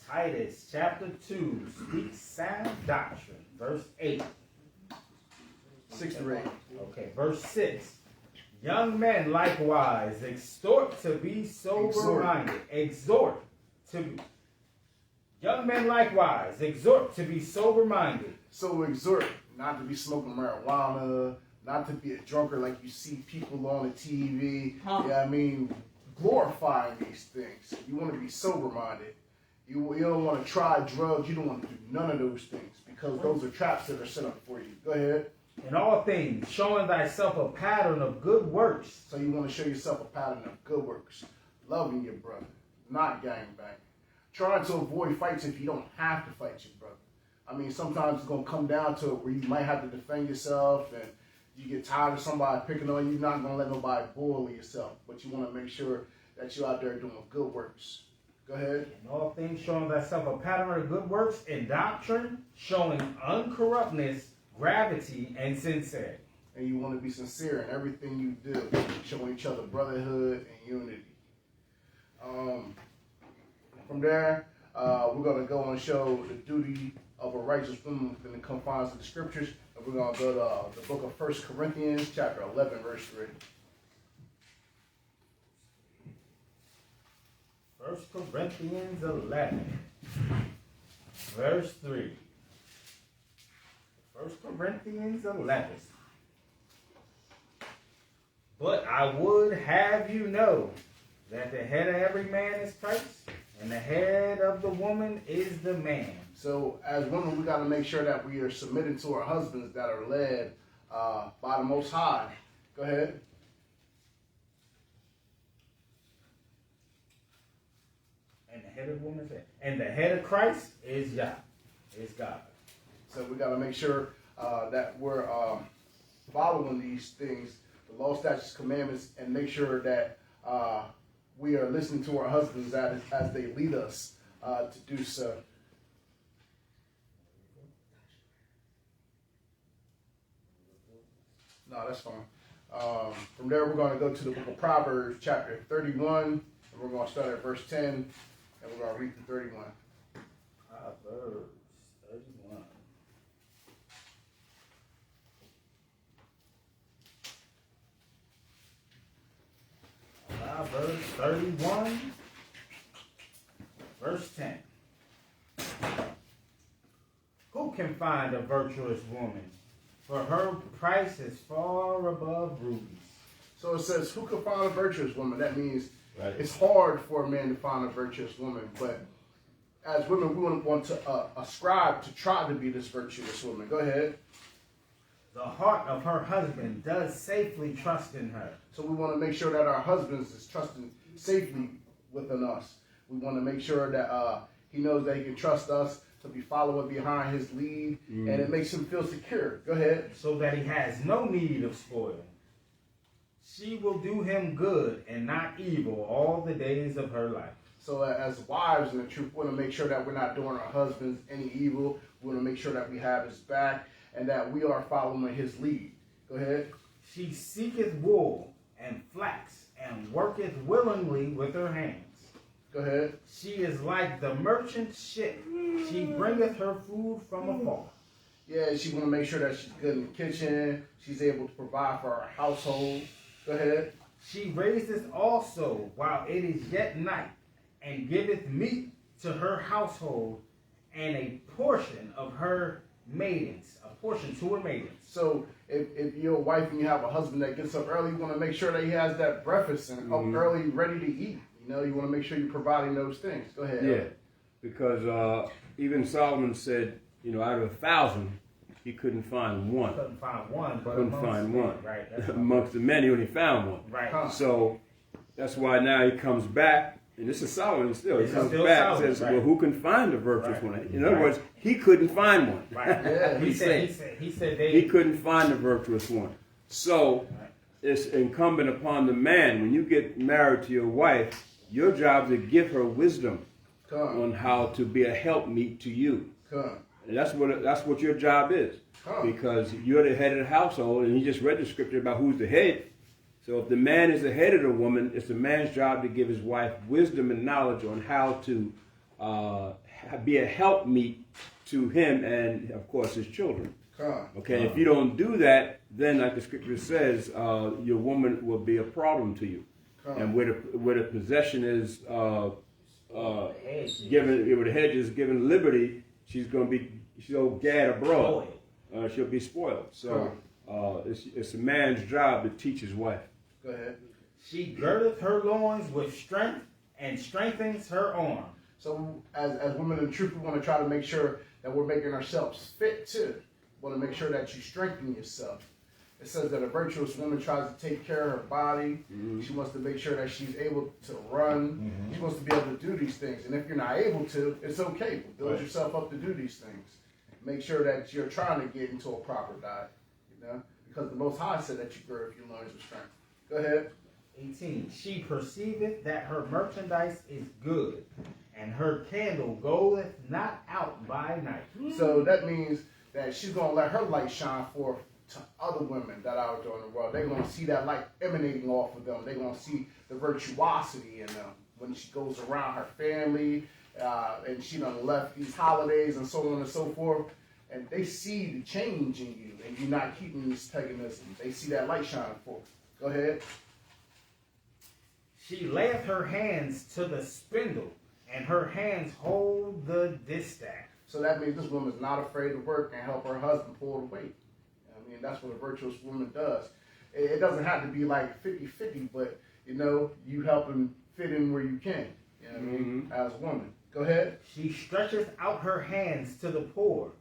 Titus chapter 2 speaks sound doctrine. Verse 8. 6 through 8. Okay, verse 6. Young men likewise exhort to be sober-minded. Young men likewise exhort to be sober-minded. So exhort not to be smoking marijuana, not to be a drunkard like you see people on the TV. Yeah, I mean, glorifying these things. You want to be sober-minded. You don't want to try drugs. You don't want to do none of those things because those are traps that are set up for you. Go ahead. In all things, showing thyself a pattern of good works. So you want to show yourself a pattern of good works. Loving your brother, not gangbanging. Trying to avoid fights if you don't have to fight your brother. I mean, sometimes it's going to come down to it where you might have to defend yourself and you get tired of somebody picking on you. You're not going to let nobody bully yourself. But you want to make sure that you're out there doing good works. Go ahead. In all things, showing thyself a pattern of good works, in doctrine, showing uncorruptness, gravity, and sincerity. And you want to be sincere in everything you do, showing each other brotherhood and unity. From there, we're going to go and show the duty of a righteous woman within the confines of the scriptures. And we're going to go to the book of 1 Corinthians, chapter 11, verse 3. 1 Corinthians 11, verse 3. 1 Corinthians 11. But I would have you know that the head of every man is Christ, and the head of the woman is the man. So as women, we got to make sure that we are submitting to our husbands that are led by the Most High. Go ahead. And the head of the woman is and the head of Christ is Yah, is God. So we got to make sure that we're following these things, the law, statutes, commandments, and make sure that we are listening to our husbands as they lead us to do so. No, that's fine. From there, we're going to go to the book of Proverbs, chapter 31, and we're going to start at verse 10, and we're going to read through 31. Proverbs 31. Proverbs 31, verse 10. Who can find a virtuous woman? For her price is far above rubies. So it says, who can find a virtuous woman? That means Right. it's hard for a man to find a virtuous woman, but as women, we want to ascribe to try to be this virtuous woman. Go ahead. The heart of her husband does safely trust in her. So we want to make sure that our husbands is trusting safely within us. We want to make sure that he knows that he can trust us to be following behind his lead, and it makes him feel secure. Go ahead. So that he has no need of spoil. She will do him good and not evil all the days of her life. So as wives, in the truth, we want to make sure that we're not doing our husbands any evil. We want to make sure that we have his back and that we are following his lead. Go ahead. She seeketh wool and flax and worketh willingly with her hands. Go ahead. She is like the merchant ship. She bringeth her food from afar. Yeah, she want to make sure that she's good in the kitchen. She's able to provide for her household. Go ahead. She raiseth also while it is yet night, and giveth meat to her household, and a portion of her maidens, a portion to her maidens. So if you're a wife and you have a husband that gets up early, you want to make sure that he has that breakfast and up early, ready to eat. You know, you want to make sure you're providing those things. Go ahead. Yeah, because even Solomon said, you know, out of 1,000, he couldn't find one. Couldn't find one, but Couldn't find one. Right. Amongst the many, he only found one. Right. Huh. So That's why now he comes back, and this is Solomon still. He comes back and says, right. well, who can find a virtuous Right. one? In other words, he couldn't find one. Right. Yeah, he said He couldn't find a virtuous one. So it's incumbent upon the man, when you get married to your wife, your job is to give her wisdom on how to be a helpmeet to you. And that's what your job is. Because you're the head of the household, and he just read the scripture about who's the head. So if the man is the head of the woman, it's the man's job to give his wife wisdom and knowledge on how to be a helpmeet to him and, of course, his children. Okay, if you don't do that, then like the scripture says, your woman will be a problem to you. And where the possession is given, where the hedge is given liberty, she'll gad abroad. She'll be spoiled. So it's a man's job to teach his wife. Go ahead. She girdeth her loins with strength and strengthens her arm. So as women in truth, we want to try to make sure that we're making ourselves fit too. We want to make sure that you strengthen yourself. It says that a virtuous woman tries to take care of her body. Mm-hmm. She wants to make sure that she's able to run. Mm-hmm. She wants to be able to do these things. And if you're not able to, it's okay. Build yourself up to do these things. Make sure that you're trying to get into a proper diet. You know, because the Most High said that you gird your loins with strength. Go ahead. 18. She perceiveth that her merchandise is good, and her candle goeth not out by night. So that means that she's going to let her light shine forth to other women that are out there in the world. They're going to see that light emanating off of them. They're going to see the virtuosity in them when she goes around her family, and she done left these holidays and so on and so forth. And they see the change in you, and you're not keeping this paganism. They see that light shining forth. Go ahead. She layeth her hands to the spindle, and her hands hold the distaff. So that means this woman's not afraid to work and help her husband pull the weight. I mean, that's what a virtuous woman does. It doesn't have to be like 50-50, but, you know, you help him fit in where you can, you know what I mean, as a woman. Go ahead. She stretcheth out her hands to the poor.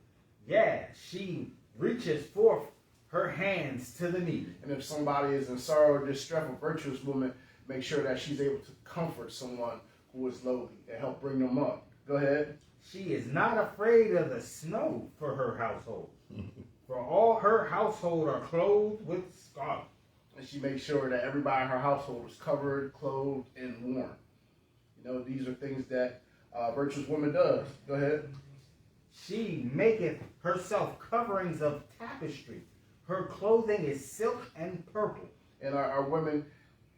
Yeah, she reaches forth her hands to the needy. And if somebody is in sorrow or distress, a virtuous woman, make sure that she's able to comfort someone who is lowly and help bring them up. Go ahead. She is not afraid of the snow for her household. For all her household are clothed with scarlet. And she makes sure that everybody in her household is covered, clothed, and warm. You know, these are things that a virtuous woman does. Go ahead. She maketh herself coverings of tapestry. Her clothing is silk and purple. And our women,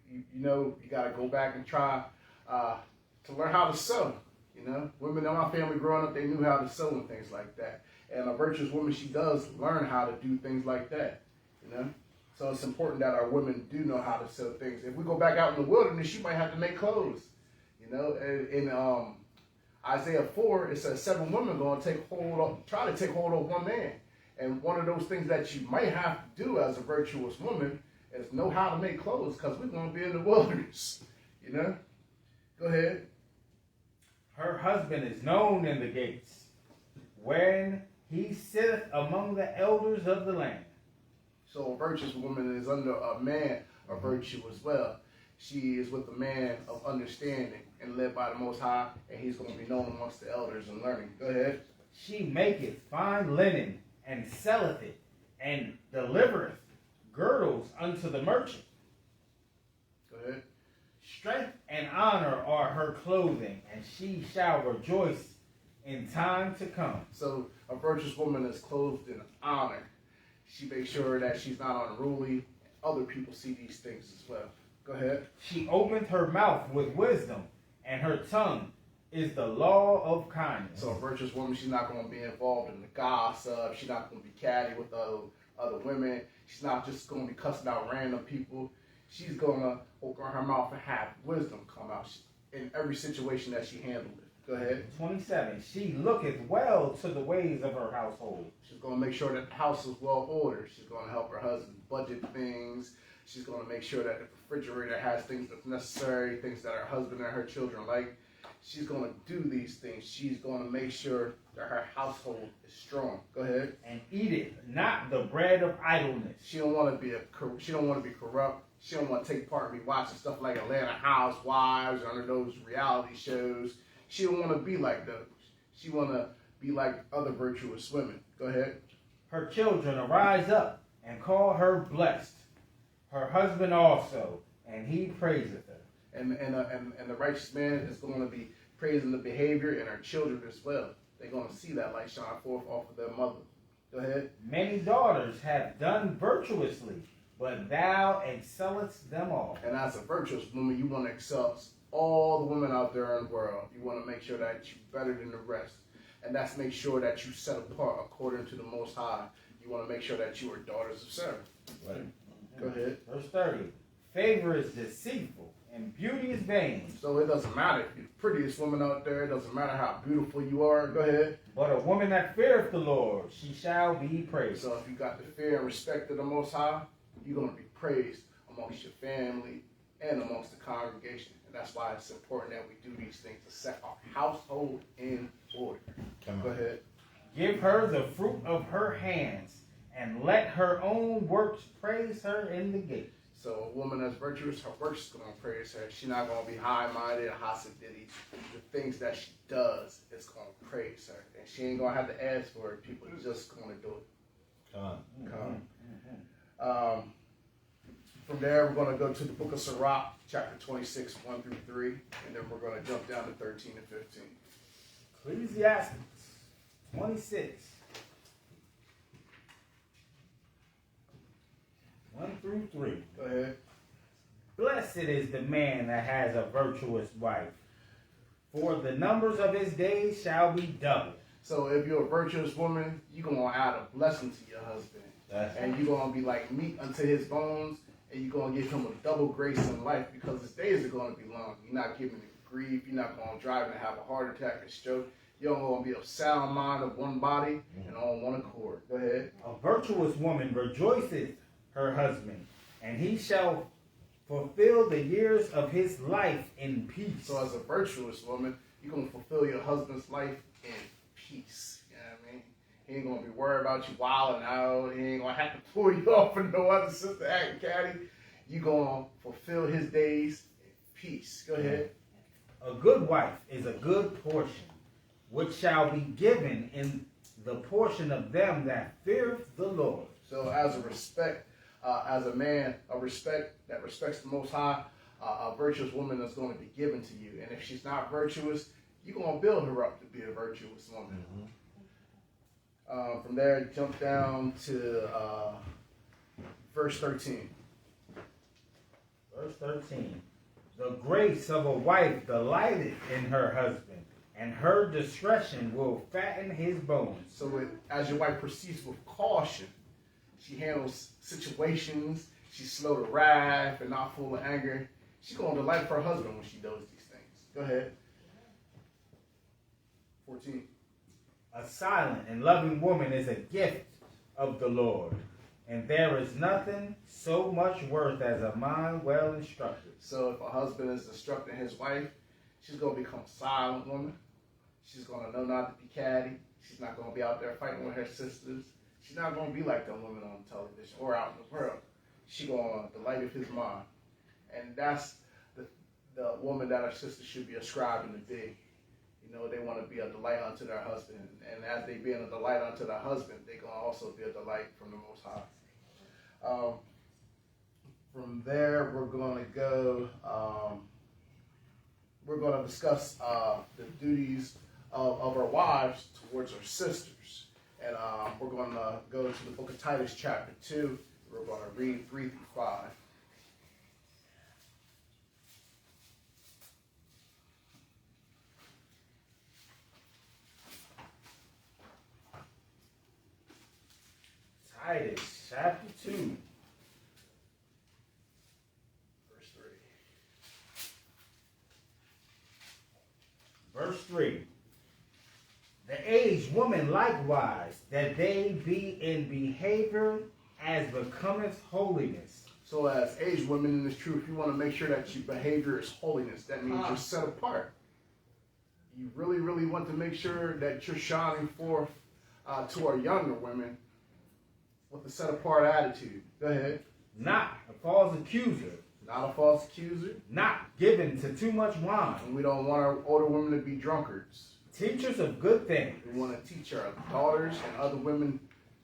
you know, you got to go back and try to learn how to sew. You know, women in my family growing up, they knew how to sew and things like that. And a virtuous woman, she does learn how to do things like that. You know, so it's important that our women do know how to sew things. If we go back out in the wilderness, she might have to make clothes. You know, in Isaiah 4, it says 7 women going to try to take hold of one man. And one of those things that you might have to do as a virtuous woman is know how to make clothes, because we're going to be in the wilderness. You know? Go ahead. Her husband is known in the gates, when he sitteth among the elders of the land. So a virtuous woman is under a man of virtue as well. She is with a man of understanding and led by the Most High, and he's going to be known amongst the elders and learning. Go ahead. She maketh fine linen, and selleth it, and delivereth girdles unto the merchant. Go ahead. Strength and honor are her clothing, and she shall rejoice in time to come. So a virtuous woman is clothed in honor. She makes sure that she's not unruly. Other people see these things as well. Go ahead. She opened her mouth with wisdom, and her tongue is the law of kindness. So a virtuous woman, she's not going to be involved in the gossip. She's not going to be catty with other women. She's not just going to be cussing out random people. She's going to open her mouth and have wisdom come out in every situation that she handled it. Go ahead. 27. She looketh well to the ways of her household. She's going to make sure that the house is well ordered. She's going to help her husband budget things. She's going to make sure that the refrigerator has things that's necessary, things that her husband and her children like. she's going to do these things. She's going to make sure that her household is strong. Go ahead. And eat it, not the bread of idleness. She don't want to be corrupt. She don't want to take part in me watching stuff like Atlanta Housewives or under those reality shows. She don't want to be like those. She want to be like other virtuous women. Go ahead. Her children arise up and call her blessed. Her husband also, and he praiseth her. And the righteous man is going to be praising the behavior and her children as well. They're going to see that light shine forth off of their mother. Go ahead. Many daughters have done virtuously, but thou excellest them all. And as a virtuous woman, you want to excel all the women out there in the world. You want to make sure that you're better than the rest. And that's make sure that you set apart according to the Most High. You want to make sure that you are daughters of Sarah. Right. Go ahead. Verse 30. Favor is deceitful, and beauty is vain. So it doesn't matter if you're the prettiest woman out there. It doesn't matter how beautiful you are. Go ahead. But a woman that feareth the Lord, she shall be praised. So if you got the fear and respect of the Most High, you're going to be praised amongst your family and amongst the congregation. And that's why it's important that we do these things to set our household in order. Go ahead. Give her the fruit of her hands, and let her own works praise her in the gate. So a woman that's virtuous, her works is going to praise her. She's not going to be high-minded and Hasidity. The things that she does is going to praise her. And she ain't going to have to ask for it. People are just going to do it. From there, we're going to go to the book of Sirach, chapter 26, 1 through 3. And then we're going to jump down to 13 and 15. Ecclesiastes 26. 1 through 3. Go ahead. Blessed is the man that has a virtuous wife, for the numbers of his days shall be doubled. So if you're a virtuous woman, you're going to add a blessing to your husband. And you're going to be like meat unto his bones, and you're going to give him a double grace in life because his days are going to be long. You're not giving him grief. You're not going to drive him to have a heart attack or stroke. You're going to be of sound mind of one body and on one accord. Go ahead. A virtuous woman rejoiceth her husband, and he shall fulfill the years of his life in peace. So as a virtuous woman, you're going to fulfill your husband's life in peace. You know what I mean? He ain't going to be worried about you wilding out. He ain't going to have to pull you off for no other sister acting catty. You're going to fulfill his days in peace. Go ahead. A good wife is a good portion, which shall be given in the portion of them that feareth the Lord. So as a respect, as a man, a respect that respects the Most High, a virtuous woman is going to be given to you. And if she's not virtuous, you're going to build her up to be a virtuous woman. From there, jump down to verse 13. Verse 13. The grace of a wife delighteth in her husband, and her discretion will fatten his bones. So as your wife proceeds with caution, she handles situations, she's slow to wrath and not full of anger. She's going to delight her husband when she does these things. Go ahead. 14. A silent and loving woman is a gift of the Lord, and there is nothing so much worth as a mind well instructed. So if a husband is instructing his wife, she's going to become a silent woman. She's going to know not to be catty. She's not going to be out there fighting with her sisters. She's not going to be like them women on television or out in the world. She's going to delight of his mind. And that's the woman that our sister should be ascribing to be. You know, they want to be a delight unto their husband. And as they being a delight unto their husband, they're going to also be a delight from the Most High. From there, we're going to go, we're going to discuss the duties of our wives towards our sisters. And we're going to go to the book of Titus chapter 2. We're going to read 3 through 5. Titus chapter 2. Verse 3. Verse 3. The aged woman likewise, that they be in behavior as becometh holiness. So as aged women in this truth, you want to make sure that your behavior is holiness. That means you're set apart. you really, really want to make sure that you're shining forth to our younger women with a set apart attitude. Go ahead. Not a false accuser. Not a false accuser. Not given to too much wine. And we don't want our older women to be drunkards. Teachers of good things. We want to teach our daughters and other women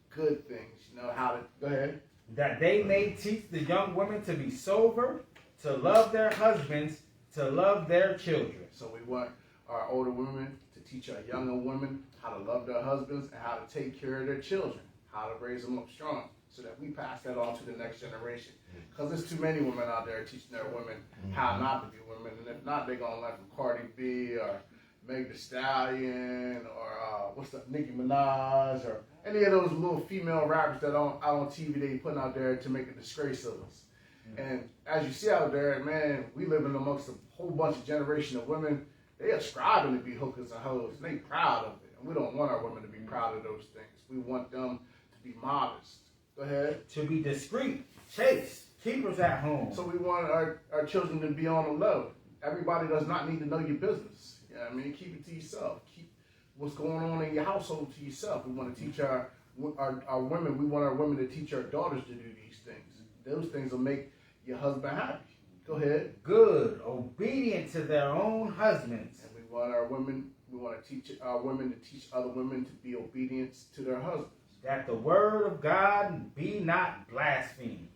good things. You know how to, go ahead. That they may teach the young women to be sober, to love their husbands, to love their children. So we want our older women to teach our younger women how to love their husbands and how to take care of their children, how to raise them up strong, so that we pass that on to the next generation. Because there's too many women out there teaching their women how not to be women, and if not, they're gonna learn from Cardi B or Meg Thee Stallion or Nicki Minaj or any of those little female rappers that out on TV they putting out there to make a disgrace of us. And as you see out there, man, we living amongst a whole bunch of generation of women. They are striving to be hookers and hoes, and they proud of it. And we don't want our women to be proud of those things. We want them to be modest. Go ahead. To be discreet, chaste, keepers at home. So we want our children to be on the low. Everybody does not need to know your business. You know what I mean? Keep it to yourself. Keep what's going on in your household to yourself. We want to teach our women, we want our women to teach our daughters to do these things. Those things will make your husband happy. Go ahead. Good, obedient to their own husbands. And we want to teach our women to teach other women to be obedient to their husbands. That the word of God be not blasphemed.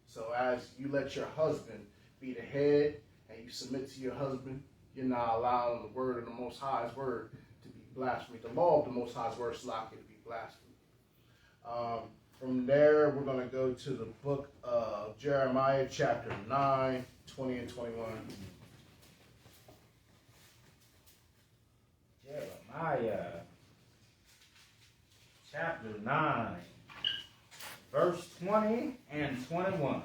So as you let your husband be the head and you submit to your husband, you're not allowing the word of the Most High's word to be blasphemed. The law of the Most High's word is likely to be blasphemed. From there, we're going to go to the book of Jeremiah, chapter 9, 20 and 21. Jeremiah, chapter 9, verse 20 and 21.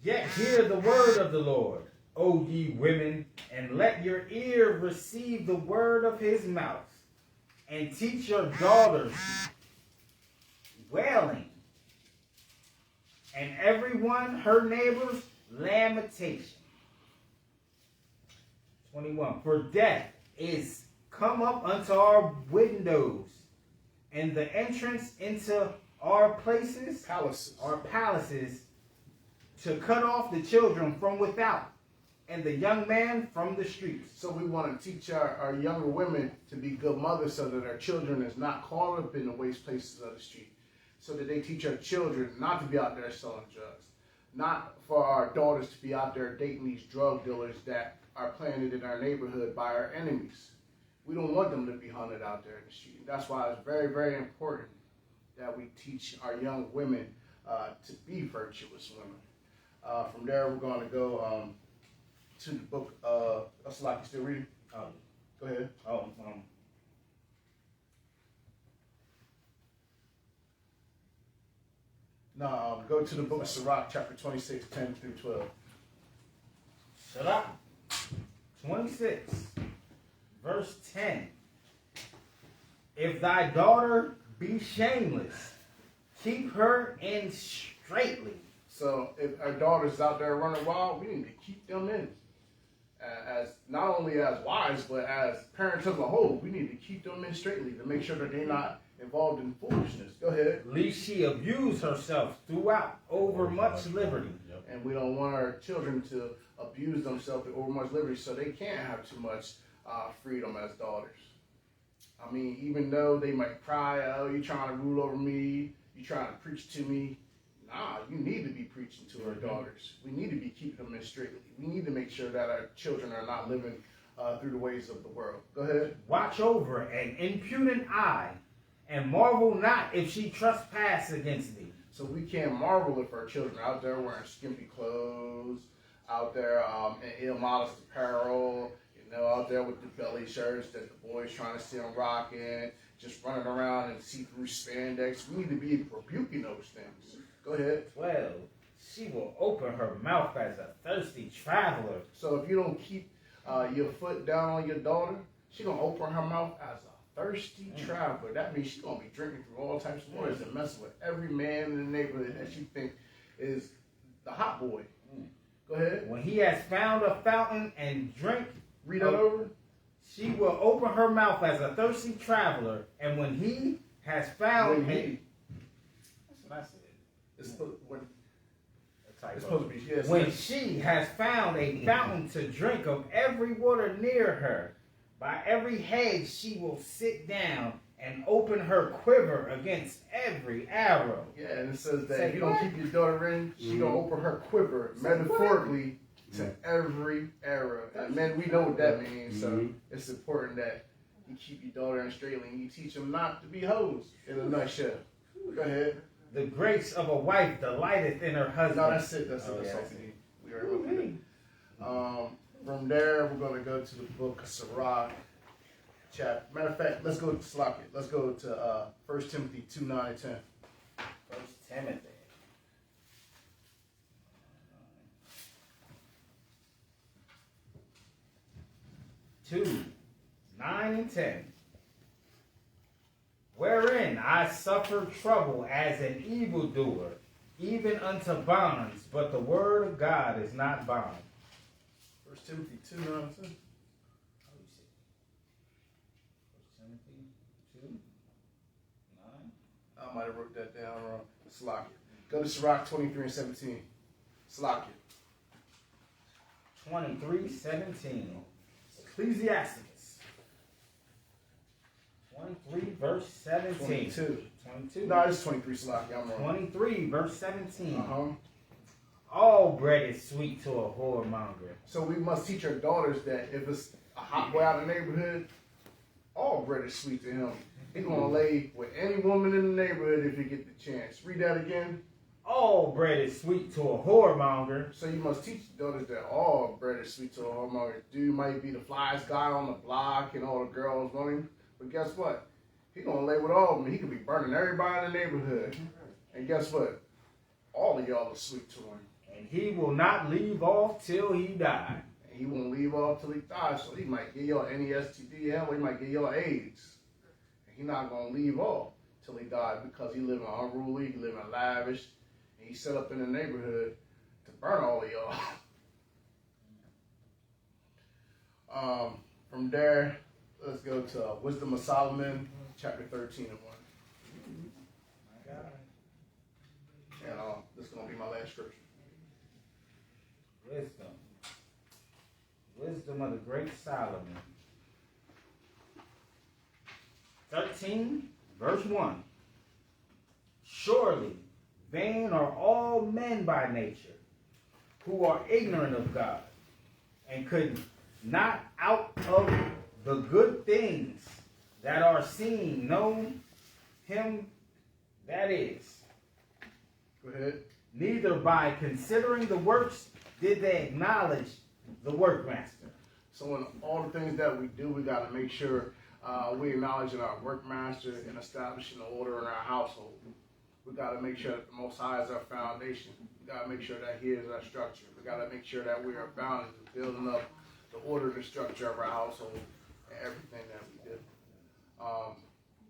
Yet hear the word of the Lord, O ye women, and let your ear receive the word of his mouth, and teach your daughters wailing, and everyone her neighbor's lamentation. 21. For death is come up unto our windows, and the entrance into our palaces, to cut off the children from without, and the young man from the streets. So we want to teach our younger women to be good mothers so that our children is not caught up in the waste places of the street. So that they teach our children not to be out there selling drugs. Not for our daughters to be out there dating these drug dealers that are planted in our neighborhood by our enemies. We don't want them to be hunted out there in the street. That's why it's very, very important that we teach our young women to be virtuous women. From there, we're going to go to the book of, Aslak, you still reading? Go ahead. Go to the book of Sirach, chapter 26, 10 through 12. Sirach 26, verse 10. If thy daughter be shameless, keep her in straitly. So if our daughters out there running wild, we need to keep them in. As not only as wives, but as parents as a whole, we need to keep them in straitly to make sure that they're not involved in foolishness. Go ahead. Lest she abuse herself throughout over much liberty. And we don't want our children to abuse themselves over much liberty, so they can't have too much freedom as daughters. I mean, even though they might cry, oh, you're trying to rule over me, you're trying to preach to me. Nah, you need to be preaching to our daughters. We need to be keeping them in straitly. We need to make sure that our children are not living through the ways of the world. Go ahead. Watch over an impudent eye, and marvel not if she trespass against thee. So we can't marvel if our children are out there wearing skimpy clothes, out there in immodest apparel, out there with the belly shirts that the boys trying to see them rocking, just running around in see-through spandex. We need to be rebuking those things. Go ahead. 12. She will open her mouth as a thirsty traveler. So if you don't keep your foot down on your daughter, she's going to open her mouth as a thirsty traveler. That means she's going to be drinking through all types of waters and messing with every man in the neighborhood that she thinks is the hot boy. Go ahead. When he has found a fountain and drink Read that over. She will open her mouth as a thirsty traveler, and when he has found That's what I said. It's supposed to be yes. When she has found a fountain to drink of every water near her, by every hedge she will sit down and open her quiver against every arrow. Yeah, and it says that if you don't keep your daughter in, she gonna open her quiver metaphorically to every arrow. And men, we know what that means. So it's important that you keep your daughter in straight lane. You teach them not to be hoes. In a nutshell. Go ahead. The grace of a wife delighteth in her husband. No, that's it. That's it. That's all we need. We already looked at it. From there, we're going to go to the book of Sirach. Matter of fact, let's go to Slocket. Let's go to 1 Timothy 2, 9 and 10. 1 Timothy. 2, 9 and 10. Wherein I suffer trouble as an evildoer, even unto bonds, but the word of God is not bond. 1 Timothy 2, 9 and 10. 1 Timothy 2, 9. I might have wrote that down wrong. Slocket. Go to Sirach 23 and 17. Slocket. 23, 17. Ecclesiasticus 23, verse 17. 22. No, it's 23, Slocket. I'm wrong. 23, verse 17. Uh-huh. All bread is sweet to a whoremonger. So we must teach our daughters that if it's a hot boy out in the neighborhood, all bread is sweet to him. He's going to lay with any woman in the neighborhood if he get the chance. Read that again. All bread is sweet to a whoremonger. So you must teach the daughters that all bread is sweet to a whoremonger. Dude might be the flyest guy on the block and all the girls want him. But guess what? He's going to lay with all of them. He could be burning everybody in the neighborhood. And guess what? All of y'all are sweet to him. And he will not leave off till he die. And he won't leave off till he dies. So he might get y'all any STD, hell, he might get y'all AIDS. And he's not going to leave off till he dies because he living unruly, he living lavish, and he set up in the neighborhood to burn all of y'all. From there, let's go to Wisdom of Solomon, chapter 13 and 1. And this is going to be my last scripture. Wisdom. Wisdom of the great Solomon. 13, verse 1. Surely vain are all men by nature, who are ignorant of God, and could not out of the good things that are seen know him that is. Go ahead. Neither by considering the works did they acknowledge the workmaster. So in all the things that we do, we got to make sure we acknowledge our workmaster and establishing the order in our household. We got to make sure that the Most High is our foundation. We got to make sure that He is our structure. We got to make sure that we are bound in building up the order and the structure of our household and everything that we do.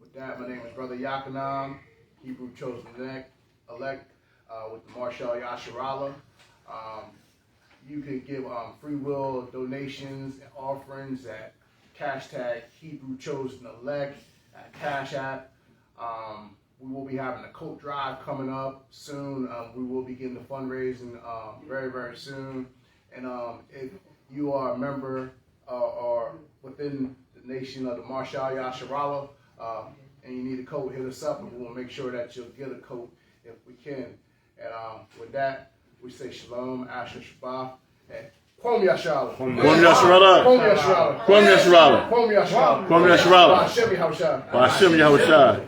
With that, my name is Brother Yakanam, Hebrew chosen elect with the Marshal Yasharallah. You could give free will donations and offerings at hashtag Hebrew chosen elect at Cash App. We will be having a coat drive coming up soon. We will begin the fundraising very, very soon. And if you are a member or within the nation of the Marshal Yasharallah and you need a coat, hit us up and we will make sure that you'll get a coat if we can. And with that, we say Shalom, Asher Shabbat, and Kwam Yasharallah. Kwam Yasharallah. Kwam Yasharallah. Kwam Yasharallah. Kwam Yasharallah. Kwam Yasharallah. Hashem Yahushua. Hashem Yahushua.